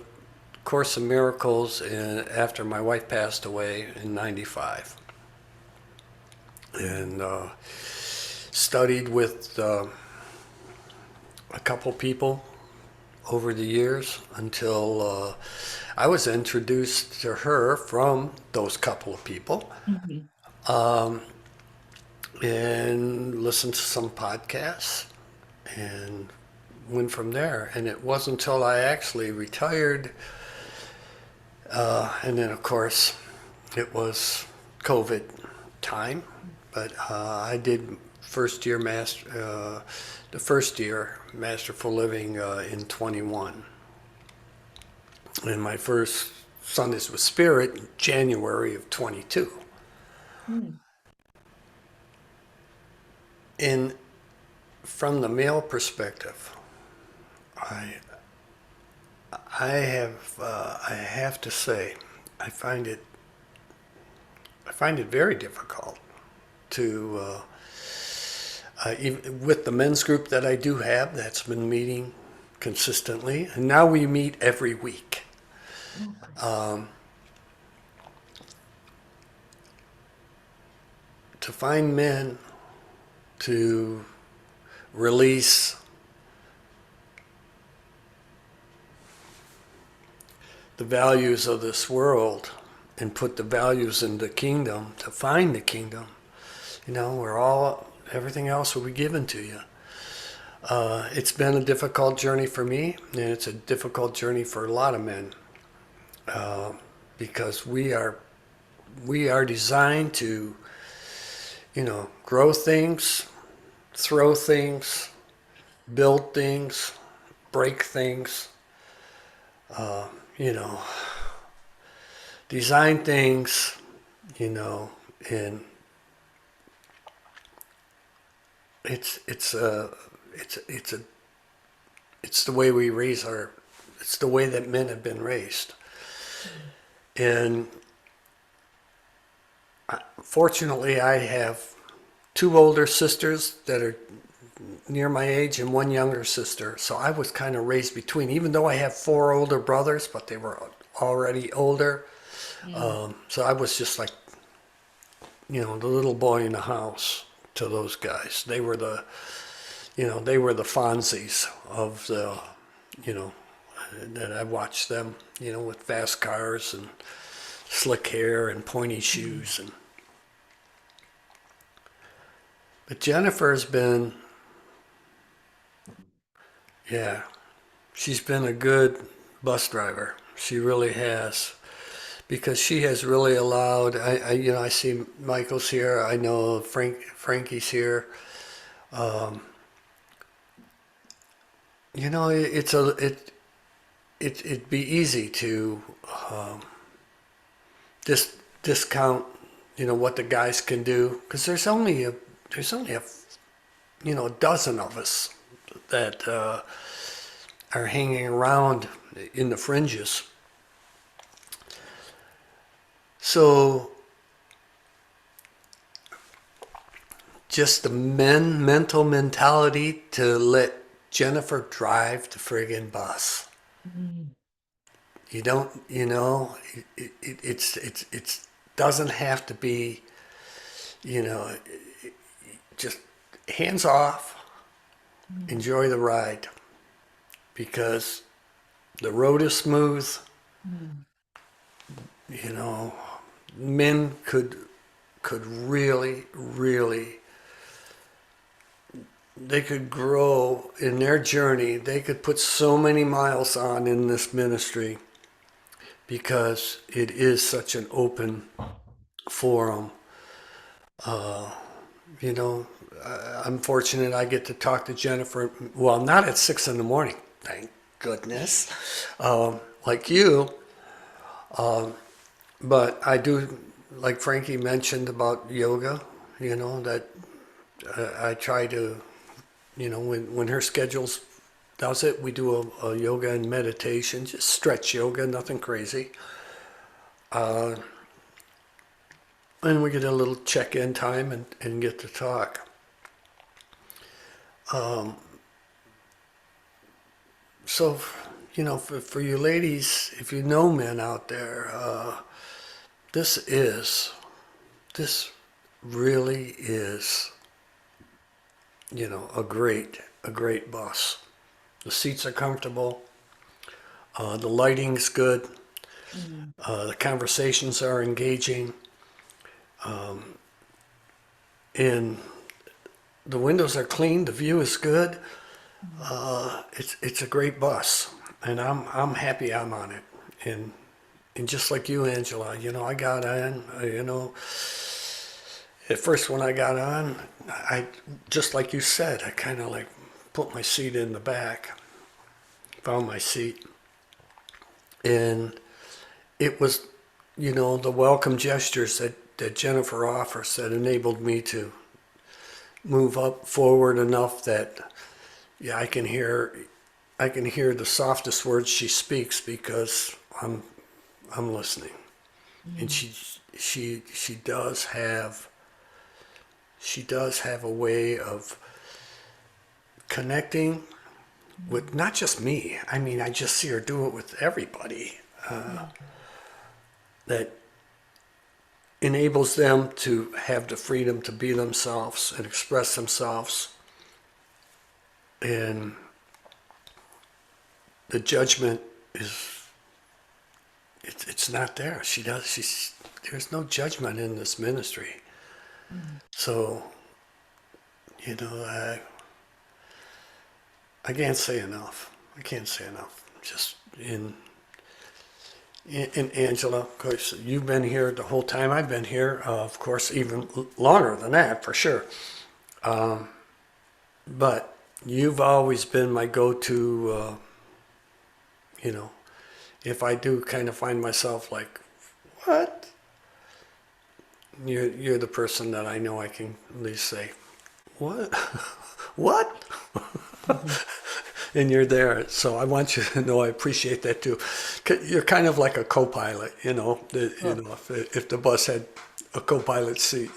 Course in Miracles after my wife passed away in '95, and studied with a couple people over the years until I was introduced to her from those couple of people, and listened to some podcasts and went from there. And it wasn't until I actually retired, and then of course it was COVID time, but I did the first year Masterful Living in 21, and my first Sundays with Spirit in January of 22. And from the male perspective, I have to say, I find it very difficult to even with the men's group that I do have that's been meeting consistently, and now we meet every week. To find men to release the values of this world and put the values in the kingdom, to find the kingdom, everything else will be given to you. It's been a difficult journey for me, and it's a difficult journey for a lot of men, because we are designed to, grow things, throw things, build things, break things, design things, and it's the way we raise it's the way that men have been raised. And fortunately, I have two older sisters that are near my age and one younger sister. So I was kind of raised between, even though I have four older brothers, but they were already older. So I was just like, the little boy in the house to those guys. They were the Fonzies of the, that I watched them, with fast cars and slick hair and pointy shoes. But Jennifer has been, she's been a good bus driver. She really has, because she has really allowed. I see Michael's here. I know Frankie's here. It'd be easy to discount, what the guys can do, because there's only a dozen of us that are hanging around in the fringes. So just the mental mentality to let Jennifer drive the friggin' bus. You don't, it doesn't have to be, just hands off, enjoy the ride, because the road is smooth. Men could really, they could grow in their journey. They could put so many miles on in this ministry because it is such an open forum. You know, I'm fortunate I get to talk to Jennifer, well, not at 6 in the morning, thank goodness, like you. But I do, like Frankie mentioned about yoga, you know, that I try to, you know, when her schedule's does it, we do a yoga and meditation, just stretch yoga, nothing crazy. And we get a little check-in time and get to talk. So, you know, for you ladies, if you know men out there, this really is, you know, a great bus. The seats are comfortable. The lighting's good. The conversations are engaging. And the windows are clean. The view is good. It's a great bus, and I'm happy I'm on it. And just like you, Angela, you know, I got on. You know, at first when I got on, I just like you said, I kind of like put my seat in the back, found my seat, and it was, you know, the welcome gestures that Jennifer offers that enabled me to move up forward enough that, yeah, I can hear the softest words she speaks because I'm listening. And she does have a way of connecting with not just me. I mean, I just see her do it with everybody. That enables them to have the freedom to be themselves and express themselves. And the judgment it's not there. There's no judgment in this ministry. So, you know, I can't say enough. Just in Angela, of course, you've been here the whole time I've been here. Of course, even longer than that, for sure. But you've always been my go-to, you know, if I do kind of find myself like, what? You're the person that I know I can at least say, what? What? And you're there. So I want you to know I appreciate that too. You're kind of like a co-pilot, you know. You know, if the bus had a co-pilot seat,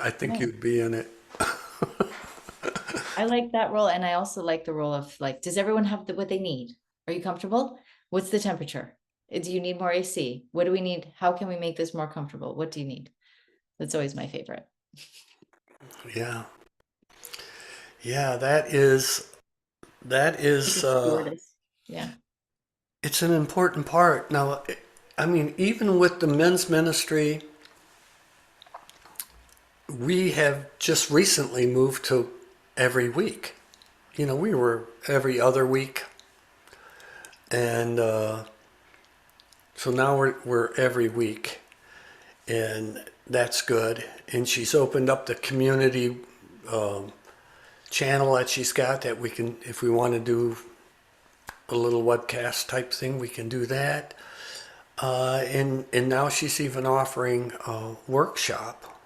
I think you'd be in it. I like that role, and I also like the role of like, does everyone have what they need? Are you comfortable? What's the temperature? Do you need more AC? What do we need? How can we make this more comfortable? What do you need? That's always my favorite. Yeah. Yeah, that is Yeah. it's an important part. Now, I mean, even with the men's ministry, we have just recently moved to every week. You know, we were every other week. And so now we're every week. And that's good. And she's opened up the community channel that she's got that we can, if we want to do a little webcast type thing, we can do that. And now she's even offering a workshop,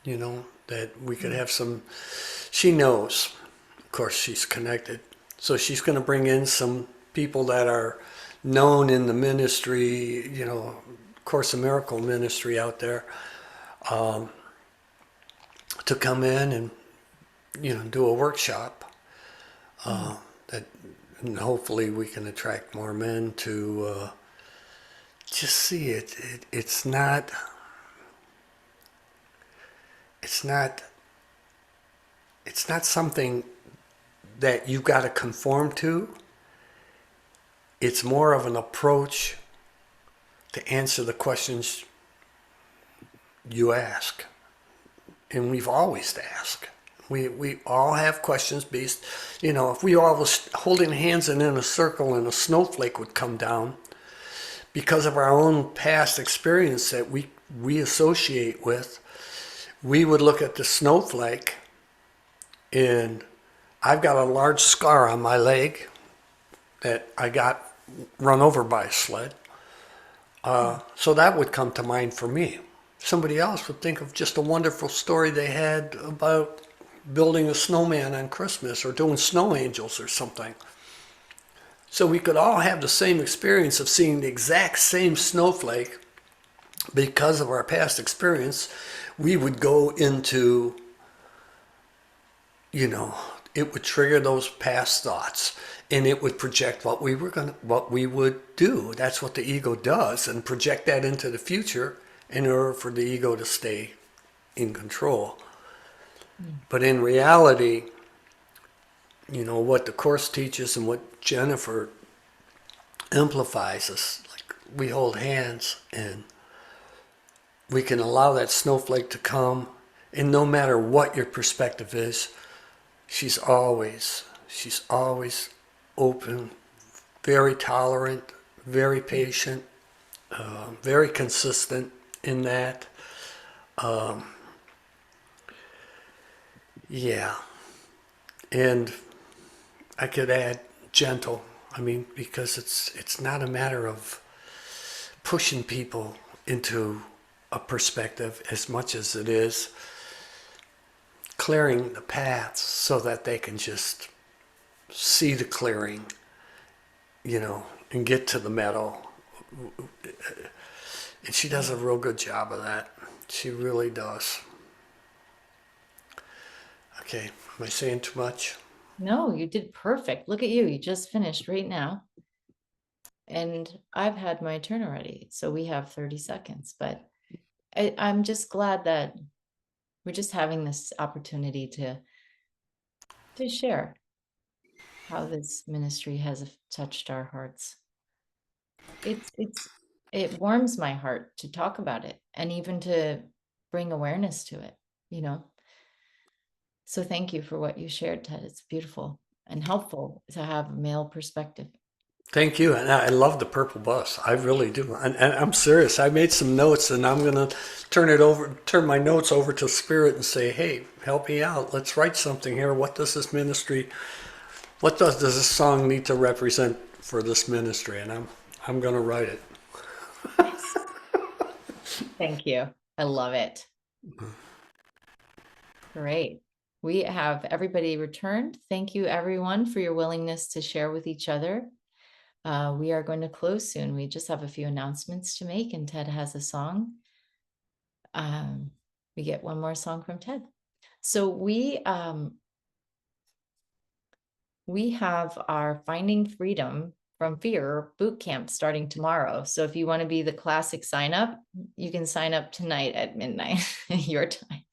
you know, that we could have some, she knows, of course she's connected. So she's going to bring in some people that are known in the ministry, you know, Course in Miracle ministry out there, to come in and, you know, do a workshop that, and hopefully we can attract more men to just see it. It's not something that you've got to conform to. It's more of an approach to answer the questions you ask. And we've always asked. We all have questions based, you know, if we all was holding hands and in a circle and a snowflake would come down, because of our own past experience that we associate with, we would look at the snowflake, and I've got a large scar on my leg that I got run over by a sled. So that would come to mind for me. Somebody else would think of just a wonderful story they had about building a snowman on Christmas or doing snow angels or something. So we could all have the same experience of seeing the exact same snowflake. Because of our past experience, we would go into, it would trigger those past thoughts, and it would project what we would do. That's what the ego does, and project that into the future in order for the ego to stay in control. But in reality, what the Course teaches and what Jennifer amplifies is like we hold hands and we can allow that snowflake to come, and no matter what your perspective is, she's always open, very tolerant, very patient, very consistent in that. Yeah. And I could add gentle. Because it's not a matter of pushing people into a perspective as much as it is clearing the paths so that they can just see the clearing, and get to the meadow. And she does a real good job of that. She really does. Okay, am I saying too much? No, you did perfect. Look at you. You just finished right now. And I've had my turn already. So we have 30 seconds. But I'm just glad that we're just having this opportunity to share how this ministry has touched our hearts. It warms my heart to talk about it and even to bring awareness to it, So thank you for what you shared, Ted. It's beautiful and helpful to have a male perspective. Thank you. And I love the purple bus. I really do. And I'm serious. I made some notes, and I'm going to turn my notes over to Spirit and say, hey, help me out. Let's write something here. What does this this song need to represent for this ministry? And I'm going to write it. Thank you. I love it. Great. We have everybody returned. Thank you, everyone, for your willingness to share with each other. We are going to close soon. We just have a few announcements to make, and Ted has a song. We get one more song from Ted. So we have our Finding Freedom from Fear boot camp starting tomorrow. So if you want to be the classic sign up, you can sign up tonight at midnight your time,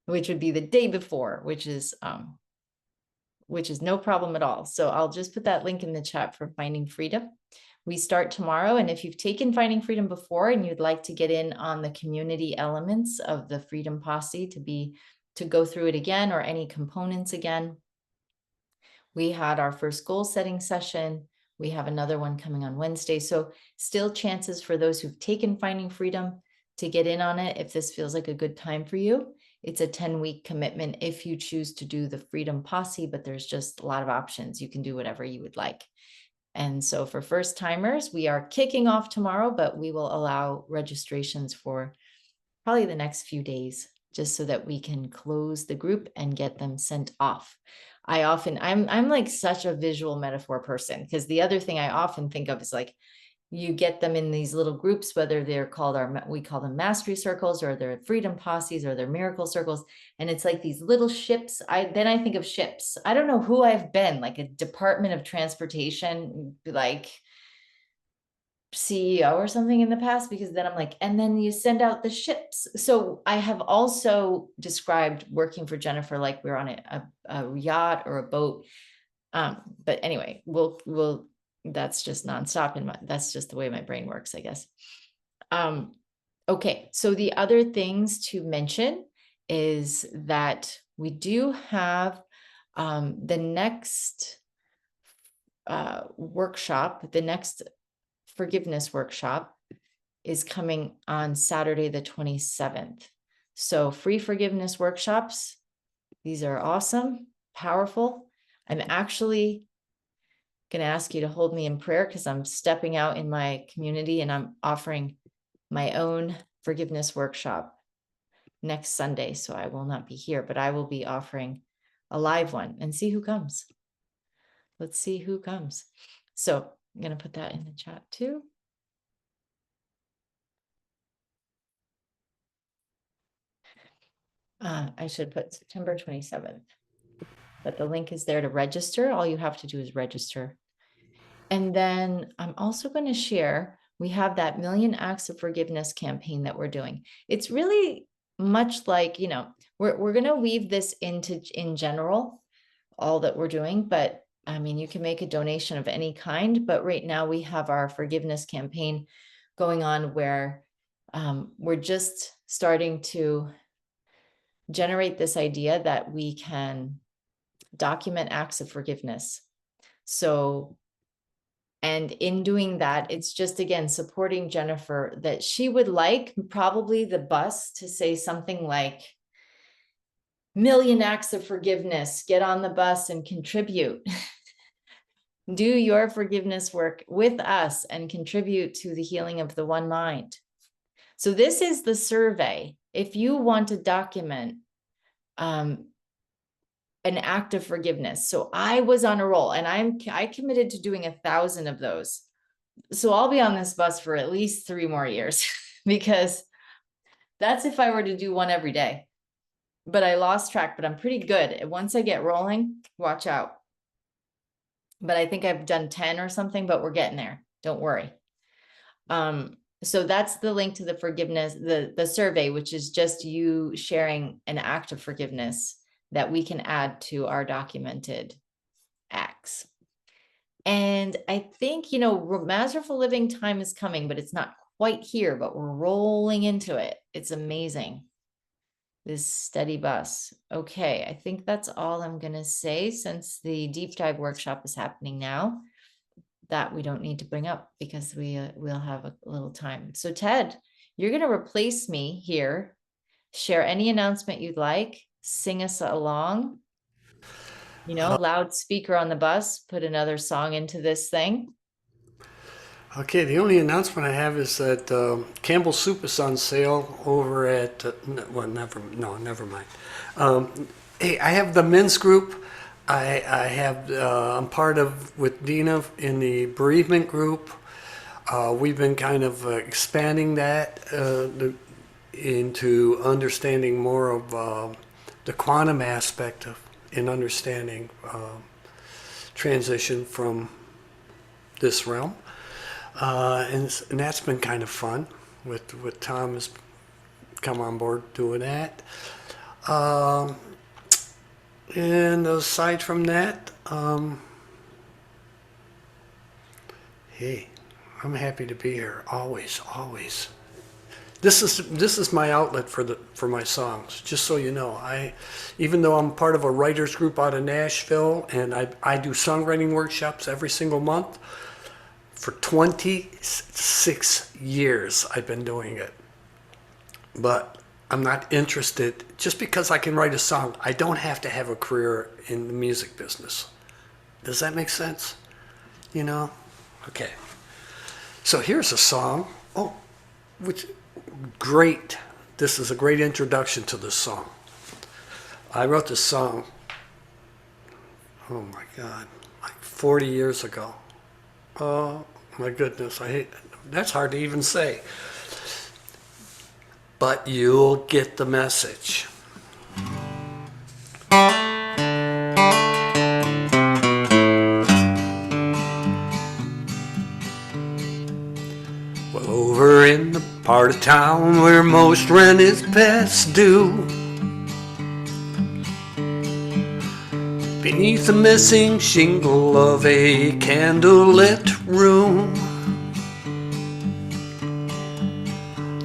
which would be the day before, which is no problem at all. So I'll just put that link in the chat for Finding Freedom. We start tomorrow. And if you've taken Finding Freedom before and you'd like to get in on the community elements of the Freedom Posse to go through it again, or any components again, we had our first goal setting session. We have another one coming on Wednesday. So still chances for those who've taken Finding Freedom to get in on it if this feels like a good time for you. It's a 10-week commitment if you choose to do the Freedom Posse, but there's just a lot of options. You can do whatever you would like. And so for first timers, we are kicking off tomorrow, but we will allow registrations for probably the next few days, just so that we can close the group and get them sent off. I'm like such a visual metaphor person, because the other thing I often think of is like, you get them in these little groups, whether they're we call them mastery circles, or they're freedom posses, or they're miracle circles. And it's like these little ships. Then I think of ships. I don't know who I've been, like a Department of Transportation, like CEO or something in the past, because then I'm like, and then you send out the ships. So I have also described working for Jennifer like we're on a yacht or a boat. But anyway, we'll that's just nonstop, that's just the way my brain works, I guess. Okay, so the other things to mention is that we do have the next workshop, the next forgiveness workshop is coming on Saturday, the 27th. So free forgiveness workshops. These are awesome, powerful. I'm actually going to ask you to hold me in prayer because I'm stepping out in my community and I'm offering my own forgiveness workshop next Sunday. So I will not be here, but I will be offering a live one and see who comes. Let's see who comes. So I'm going to put that in the chat too. I should put September 27th, but the link is there to register. All you have to do is register. And then I'm also going to share, we have that Million Acts of Forgiveness campaign that we're doing. It's really much like, you know, we're going to weave this into in general, all that we're doing, but I mean, you can make a donation of any kind, but right now we have our forgiveness campaign going on where we're just starting to generate this idea that we can document acts of forgiveness. So, and in doing that, it's just, again, supporting Jennifer, that she would like probably the bus to say something like, Million Acts of Forgiveness, get on the bus and contribute. Do your forgiveness work with us and contribute to the healing of the one mind. So this is the survey. If you want to document an act of forgiveness. So I was on a roll and I committed to doing 1,000 of those. So I'll be on this bus for at least 3 more years because that's if I were to do one every day. But I lost track, but I'm pretty good. Once I get rolling, watch out. But I think I've done 10 or something, but we're getting there. Don't worry. So that's the link to the forgiveness, the survey, which is just you sharing an act of forgiveness that we can add to our documented acts. And I think, you know, Masterful Living time is coming, but it's not quite here, but we're rolling into it. It's amazing. This steady bus. Okay, I think that's all I'm going to say since the deep dive workshop is happening now. That we don't need to bring up because we'll have a little time. So Ted, you're going to replace me here. Share any announcement you'd like. Sing us along. You know, loudspeaker on the bus. Put another song into this thing. Okay, the only announcement I have is that Campbell Soup is on sale over at, well, never mind. Hey, I have the men's group. I'm part of, with Dina in the bereavement group. We've been kind of expanding that into understanding more of the quantum aspect of, in understanding transition from this realm. And that's been kind of fun with Tom has come on board doing that. And aside from that, hey, I'm happy to be here. Always. This is my outlet for my songs. Just so you know, even though I'm part of a writers group out of Nashville, and I do songwriting workshops every single month. For 26 years, I've been doing it. But I'm not interested, just because I can write a song, I don't have to have a career in the music business. Does that make sense? You know? Okay. So here's a song. Oh, great. This is a great introduction to this song. I wrote this song, oh my God, like 40 years ago. Oh my goodness, that's hard to even say. But you'll get the message. Well, over in the part of town where most rent is past due, beneath the missing shingle of a candlelit room,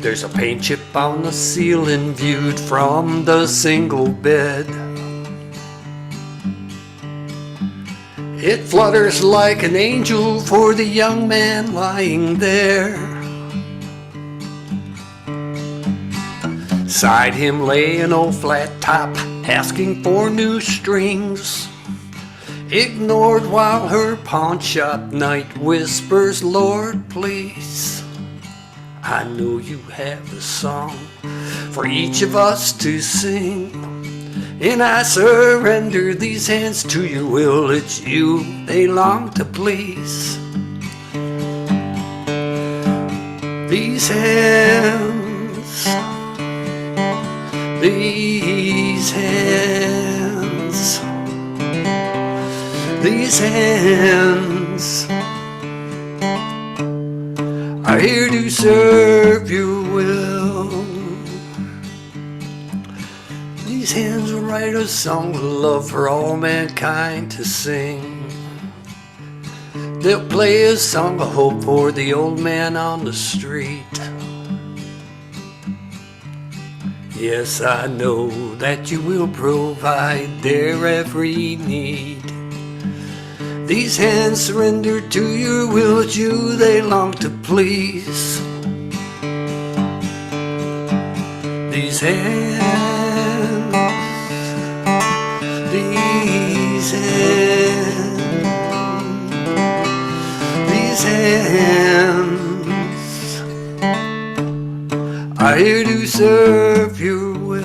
there's a paint chip on the ceiling viewed from the single bed. It flutters like an angel for the young man lying there. Side him lay an old flat top, asking for new strings. Ignored while her pawn shop night whispers, Lord, please. I know you have a song for each of us to sing, and I surrender these hands to your will. It's you they long to please. These hands, these hands, these hands are here to serve your will. These hands will write a song of love for all mankind to sing. They'll play a song of hope for the old man on the street. Yes, I know that you will provide their every need. These hands surrender to your will, it's you they long to please. These hands, these hands, these hands are here to serve your will.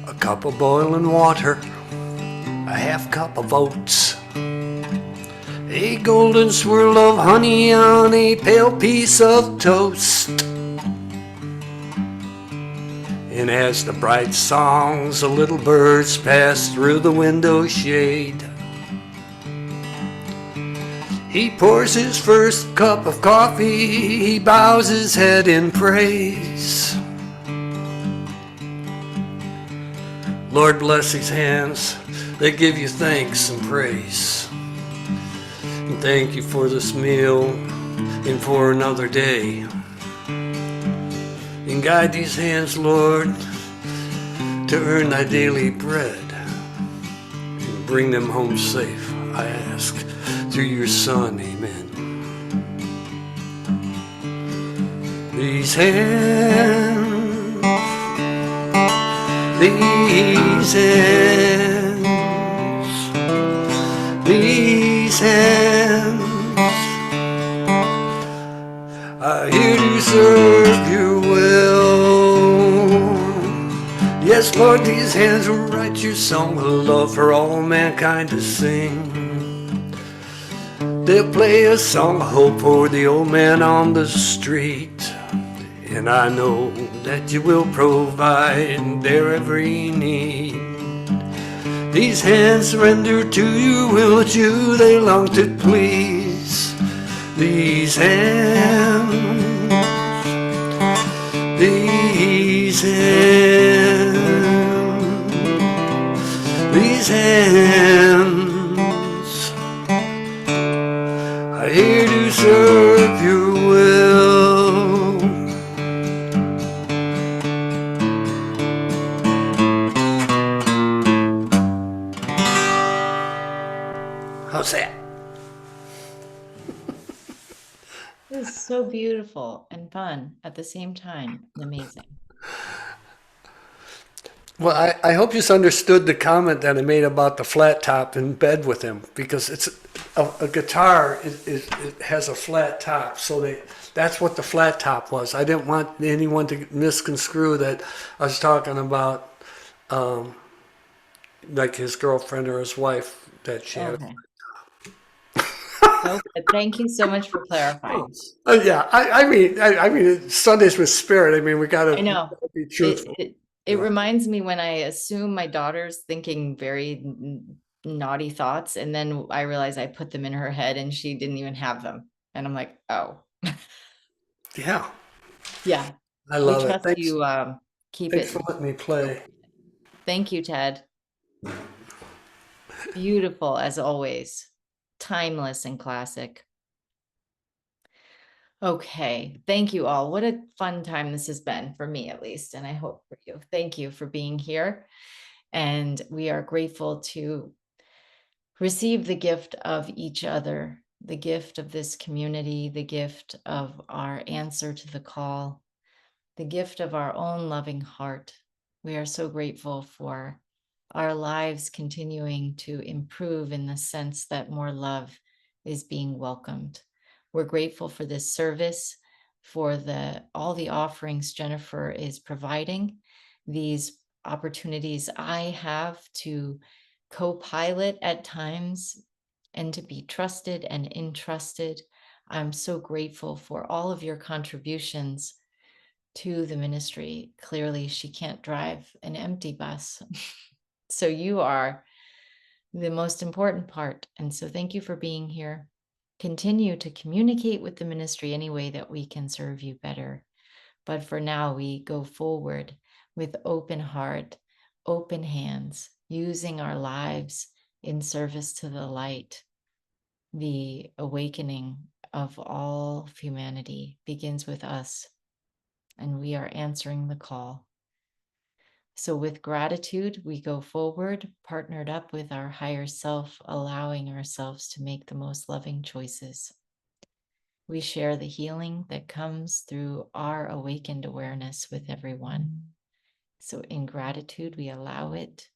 A cup of boiling water, a half cup of oats, a golden swirl of honey on a pale piece of toast. And as the bright songs of little birds pass through the window shade, he pours his first cup of coffee, he bows his head in praise. Lord, bless these hands, they give you thanks and praise. And thank you for this meal and for another day. And guide these hands, Lord, to earn thy daily bread. And bring them home safe, I ask, through your Son, amen. These hands, these hands, these hands are here to serve your will. Yes, Lord, these hands will write your song of love for all mankind to sing. They'll play a song of hope for the old man on the street. And I know that you will provide their every need. These hands surrender to your will, it's you they long to please. These hands, these hands, these hands are here to serve your will. How's that? It was so beautiful and fun at the same time. Amazing. Well, I hope you understood the comment that I made about the flat top in bed with him, because it's a guitar it has a flat top, so that's what the flat top was. I didn't want anyone to misconstrue that I was talking about like his girlfriend or his wife that she had. Okay. So good. Thank you so much for clarifying. Yeah, I mean, Sundays with Spirit. I mean, we gotta I know. be truthful. It reminds me when I assume my daughter's thinking very naughty thoughts. And then I realized I put them in her head and she didn't even have them. And I'm like, oh, Yeah, yeah, I we love it. trust you keep Thanks it. for letting me play. Thank you, Ted. Beautiful as always. Timeless and classic. Okay, thank you all. What a fun time this has been for me, at least, and I hope for you. Thank you for being here. And we are grateful to receive the gift of each other, the gift of this community, the gift of our answer to the call, the gift of our own loving heart. We are so grateful for our lives continuing to improve in the sense that more love is being welcomed. We're grateful for this service, for all the offerings Jennifer is providing, these opportunities I have to co-pilot at times and to be trusted and entrusted. I'm so grateful for all of your contributions to the ministry. Clearly, she can't drive an empty bus. So you are the most important part. And so thank you for being here. Continue to communicate with the ministry any way that we can serve you better. But for now, we go forward with open heart, open hands, using our lives in service to the light. The awakening of all of humanity begins with us, and we are answering the call. So with gratitude, we go forward, partnered up with our higher self, allowing ourselves to make the most loving choices. We share the healing that comes through our awakened awareness with everyone. So in gratitude, we allow it,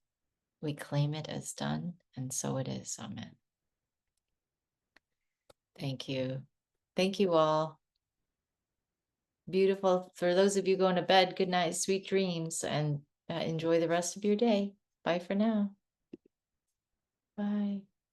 we claim it as done, and so it is. Amen. Thank you. Thank you all. Beautiful. For those of you going to bed, good night, sweet dreams, and enjoy the rest of your day. Bye for now. Bye.